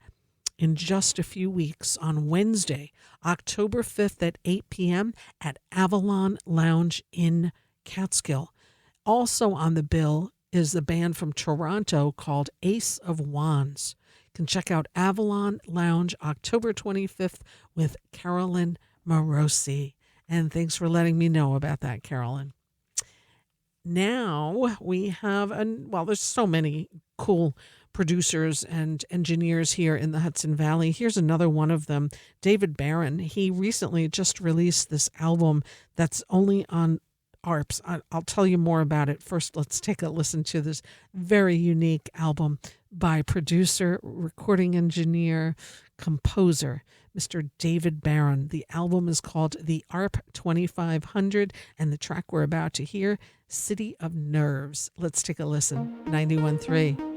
in just a few weeks on Wednesday, October 5th at 8 p.m. at Avalon Lounge in Catskill. Also on the bill is the band from Toronto called Ace of Wands. You can check out Avalon Lounge October 25th with Carolyn Morosi. And thanks for letting me know about that, Carolyn. Now we have, there's so many cool producers and engineers here in the Hudson Valley. Here's another one of them, David Barron. He recently just released this album that's only on ARPs. I'll tell you more about it. First, let's take a listen to this very unique album by producer, recording engineer, composer, Mr. David Barron. The album is called The ARP 2500, and the track we're about to hear, City of Nerves. Let's take a listen. 91.3.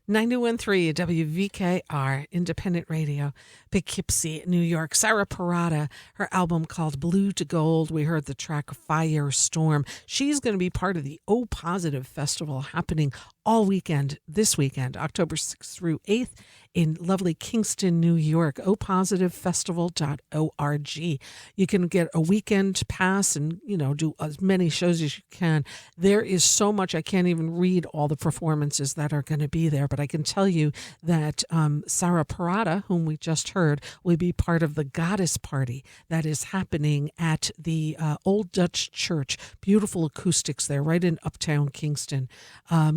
91.3 WVKR, Independent Radio, Poughkeepsie, New York. Sarah Parada, her album called Blue to Gold. We heard the track Firestorm. She's going to be part of the O Positive Festival happening all weekend, this weekend, October 6th through 8th in lovely Kingston, New York, opositivefestival.org. You can get a weekend pass and, do as many shows as you can. There is so much. I can't even read all the performances that are going to be there, but I can tell you that Sarah Parada, whom we just heard, will be part of the Goddess Party that is happening at the Old Dutch Church. Beautiful acoustics there, right in Uptown Kingston.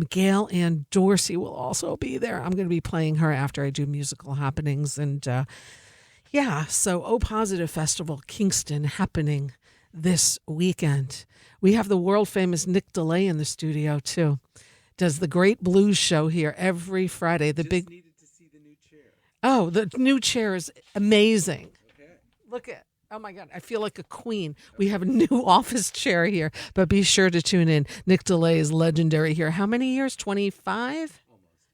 Gail Ann Dorsey will also be there. I'm going to be playing her after I do musical happenings. And so O Positive Festival Kingston happening this weekend. We have the world famous Nick DeLay in the studio too. Does the great blues show here every Friday. The big needed to see the new chair. Oh, the new chair is amazing. Okay. Look at, oh my God, I feel like a queen. We have a new office chair here, but be sure to tune in. Nick DeLay is legendary here. How many years? 25?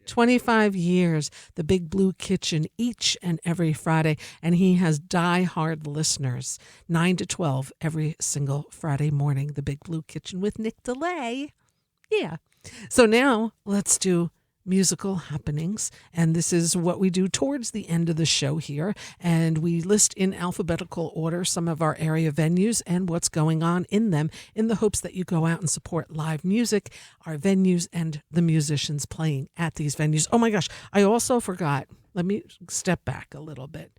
25 years, the Big Blue Kitchen each and every Friday, and he has die-hard listeners, 9 to 12 every single Friday morning, the Big Blue Kitchen with Nick DeLay. Yeah. So now let's do musical happenings, and this is what we do towards the end of the show here, and we list in alphabetical order some of our area venues and what's going on in them in the hopes that you go out and support live music, our venues, and the musicians playing at these venues. Oh my gosh, I also forgot. Let me step back a little bit.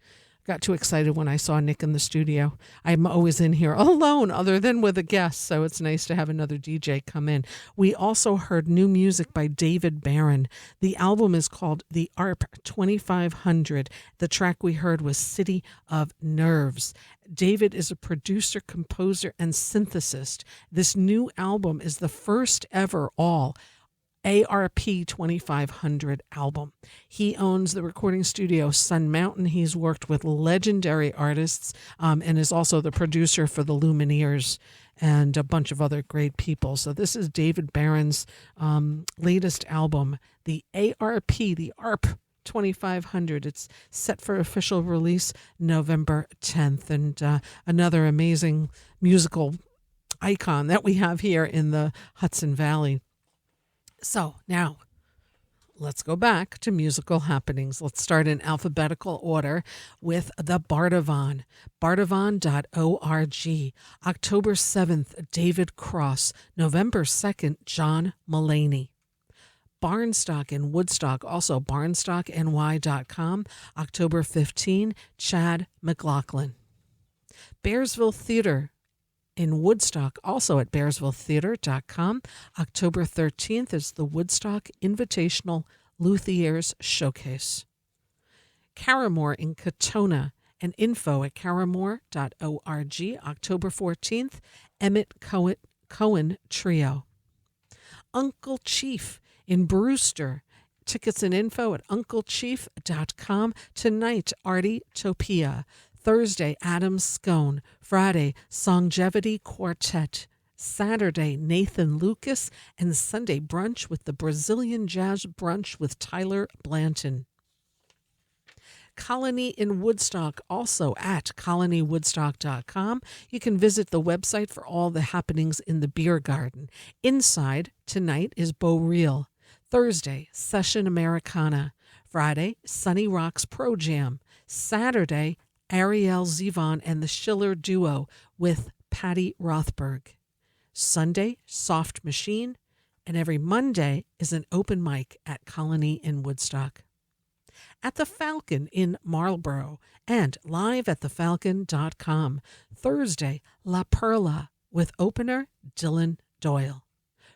Got too excited when I saw Nick in the studio. I'm always in here alone other than with a guest, so it's nice to have another DJ come in. We also heard new music by David Barron. The album is called The ARP 2500. The track we heard was City of Nerves. David is a producer, composer, and synthesist. This new album is the first ever all ARP 2500 album. He owns the recording studio Sun Mountain. He's worked with legendary artists and is also the producer for the Lumineers and a bunch of other great people. So this is David Barron's latest album, the ARP 2500. It's set for official release November 10th. And another amazing musical icon that we have here in the Hudson Valley. So now let's go back to musical happenings. Let's start in alphabetical order with the Bardavon, bardavon.org. October 7th, David Cross. November 2nd, John Mulaney. Barnstock in Woodstock, also barnstockny.com. October 15, Chad McLaughlin. Bearsville Theater in Woodstock, also at bearsvilletheater.com. October 13th is the Woodstock Invitational Luthiers Showcase. Carramore in Katona, and info at carramore.org. October 14th, Emmett Cohen Trio. Uncle Chief in Brewster. Tickets and info at unclechief.com. Tonight, Artie Topia. Thursday, Adam Scone. Friday, Songevity Quartet. Saturday, Nathan Lucas. And Sunday, brunch with the Brazilian Jazz Brunch with Tyler Blanton. Colony in Woodstock, also at colonywoodstock.com. You can visit the website for all the happenings in the beer garden. Inside, tonight is Beau Reel. Thursday, Session Americana. Friday, Sunny Rocks Pro Jam. Saturday, Ariel Zevon and the Schiller Duo with Patty Rothberg. Sunday, Soft Machine. And every Monday is an open mic at Colony in Woodstock. At the Falcon in Marlborough and live at thefalcon.com. Thursday, La Perla with opener Dylan Doyle.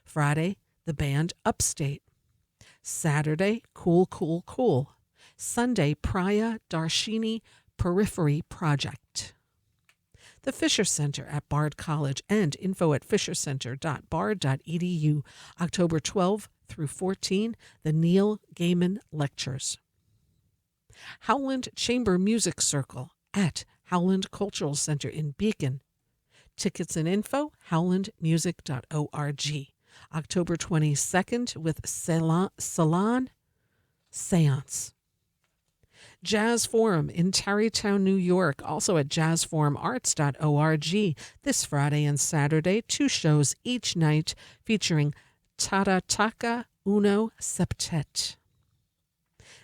Friday, the band Upstate. Saturday, Cool Cool Cool. Sunday, Praya Darshini Periphery Project. The Fisher Center at Bard College and info at fishercenter.bard.edu. October 12 through 14, the Neil Gaiman Lectures. Howland Chamber Music Circle at Howland Cultural Center in Beacon. Tickets and info, howlandmusic.org. October 22nd with Salon Seance. Jazz Forum in Tarrytown, New York, also at jazzforumarts.org, this Friday and Saturday, 2 shows each night featuring Tarataka Uno Septet.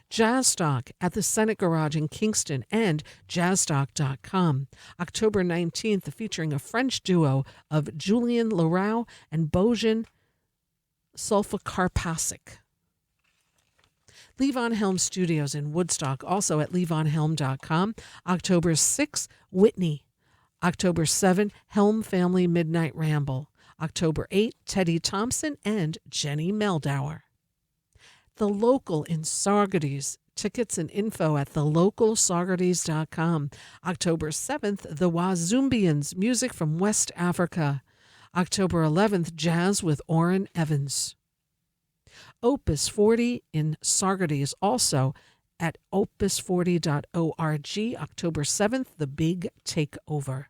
Jazz Stock at the Senate Garage in Kingston and jazzstock.com. October 19th, featuring a French duo of Julien Leroux and Bojan Sulfakarpasic. Levon Helm Studios in Woodstock, also at levonhelm.com. October 6th, Whitney. October 7th, Helm Family Midnight Ramble. October 8th, Teddy Thompson and Jenny Meldauer. The Local in Saugerties. Tickets and info at thelocalsaugerties.com. October 7th, the Wazumbians, music from West Africa. October 11th, Jazz with Orrin Evans. Opus 40 in Saugerties, also at opus40.org. October 7th, The Big Takeover.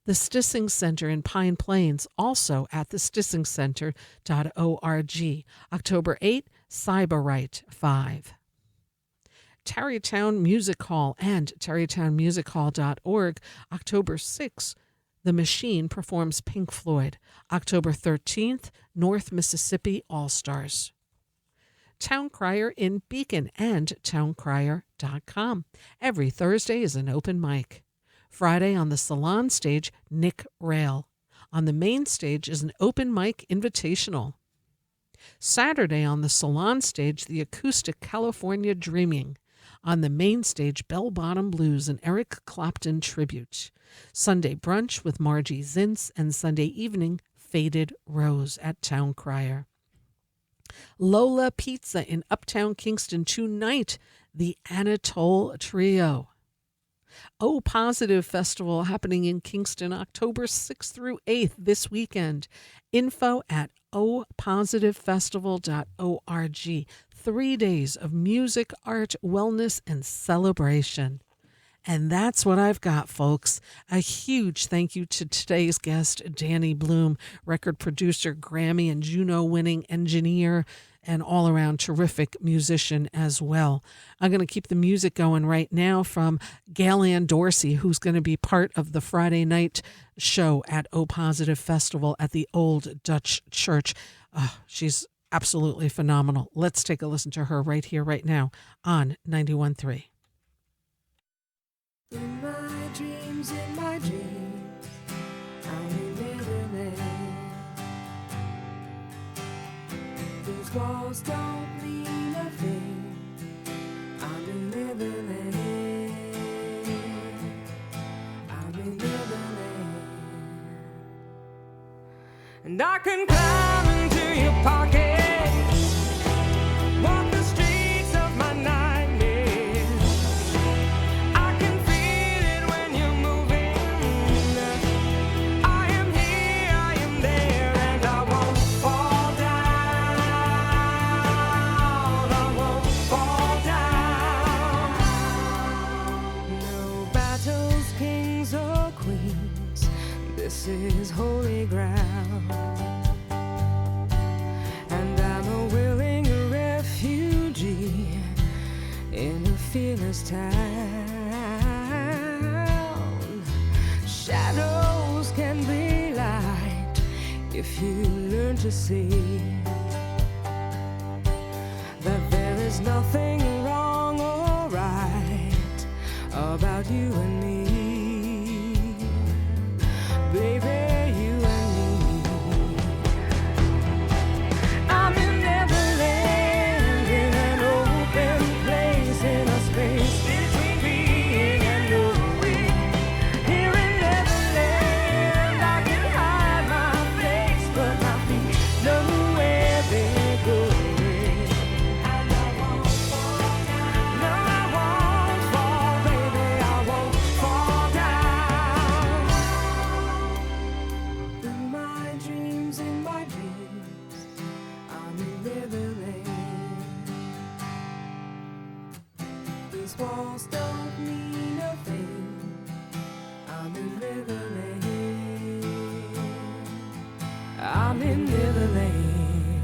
The Stissing Center in Pine Plains, also at thestissingcenter.org. October 8th, Cyberite 5. Tarrytown Music Hall and tarrytownmusichall.org. October 6th, The Machine performs Pink Floyd. October 13th, North Mississippi All-Stars. Town Crier in Beacon and towncrier.com. Every Thursday is an open mic. Friday on the Salon stage, Nick Rail. On the main stage is an open mic invitational. Saturday on the Salon stage, the acoustic California Dreaming. On the main stage, Bell Bottom Blues and Eric Clapton tribute. Sunday brunch with Margie Zintz, and Sunday evening, Faded Rose at Town Crier. Lola Pizza in Uptown Kingston tonight, the Anatole Trio. O Positive Festival happening in Kingston October 6th through 8th this weekend. Info at opositivefestival.org. 3 days of music, art, wellness, and celebration. And that's what I've got, folks. A huge thank you to today's guest, Danny Blume, record producer, Grammy and Juno-winning engineer, and all-around terrific musician as well. I'm going to keep the music going right now from Gail Ann Dorsey, who's going to be part of the Friday night show at O Positive Festival at the Old Dutch Church. She's absolutely phenomenal. Let's take a listen to her right here, right now on 91.3. In my dreams, I'm living there. These walls don't mean a thing. I'm in Neverland. I'm in Neverland. And I can climb into your pockets, walk the streets of my nightmares. I can feel it when you're moving. I am here, I am there, and I won't fall down. I won't fall down. No battles, kings or queens. This is holy ground. And I'm a willing refugee in a fearless town. Shadows can be light if you learn to see that there is nothing wrong or right about you and me. Baby, you and me. I'm in Neverland, in an open place, in a space between being and knowing. Here in Neverland, I can hide my face, but my feet know where they're going. And I won't fall down. No, I won't fall, baby, I won't fall down. In my dreams, I'm in Neverland. These walls don't mean a thing. I'm in Neverland. I'm in Neverland.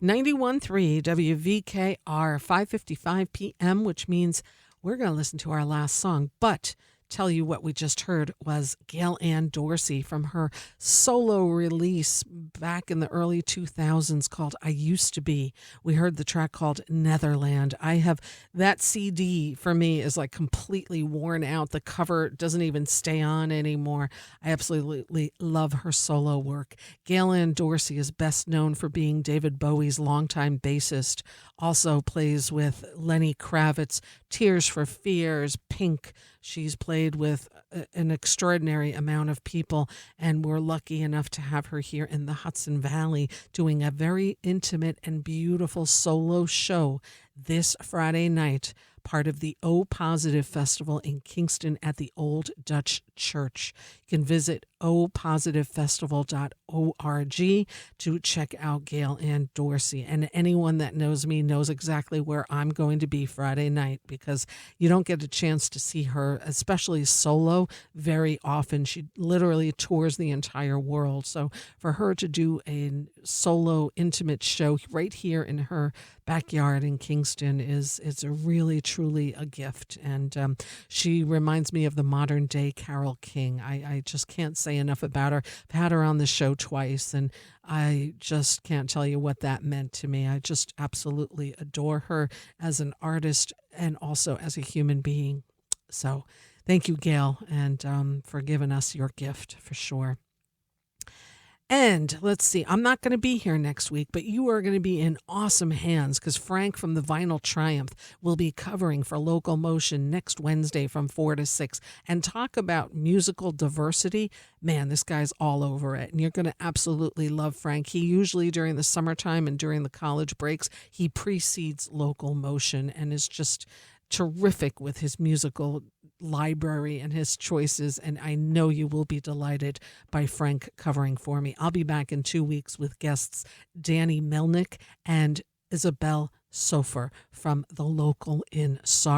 91.3 WVKR, 5:55 p.m., which means we're going to listen to our last song. But tell you what we just heard was Gail Ann Dorsey from her solo release back in the early 2000s called I Used to Be. We heard the track called Netherland. That CD for me is like completely worn out. The cover doesn't even stay on anymore. I absolutely love her solo work. Gail Ann Dorsey is best known for being David Bowie's longtime bassist, also plays with Lenny Kravitz, Tears for Fears, Pink. She's played with an extraordinary amount of people, and we're lucky enough to have her here in the Hudson Valley doing a very intimate and beautiful solo show this Friday night, part of the O Positive Festival in Kingston at the Old Dutch Church. You can visit opositivefestival.org to check out Gail Ann Dorsey. And anyone that knows me knows exactly where I'm going to be Friday night, because you don't get a chance to see her, especially solo, very often. She literally tours the entire world. So for her to do a solo intimate show right here in her backyard in Kingston it's a really, truly a gift. And she reminds me of the modern day Carole King. I just can't say enough about her. I've had her on the show twice, and I just can't tell you what that meant to me. I just absolutely adore her as an artist and also as a human being. So thank you, Gail, and for giving us your gift for sure. And let's see, I'm not going to be here next week, but you are going to be in awesome hands, because Frank from the Vinyl Triumph will be covering for LocalMotion next Wednesday from 4 to 6. And talk about musical diversity. Man, this guy's all over it. And you're going to absolutely love Frank. He usually, during the summertime and during the college breaks, he precedes LocalMotion and is just terrific with his musical library and his choices, and I know you will be delighted by Frank covering for me. I'll be back in 2 weeks with guests Danny Melnick and Isabel Sofer from the Local in Saugus.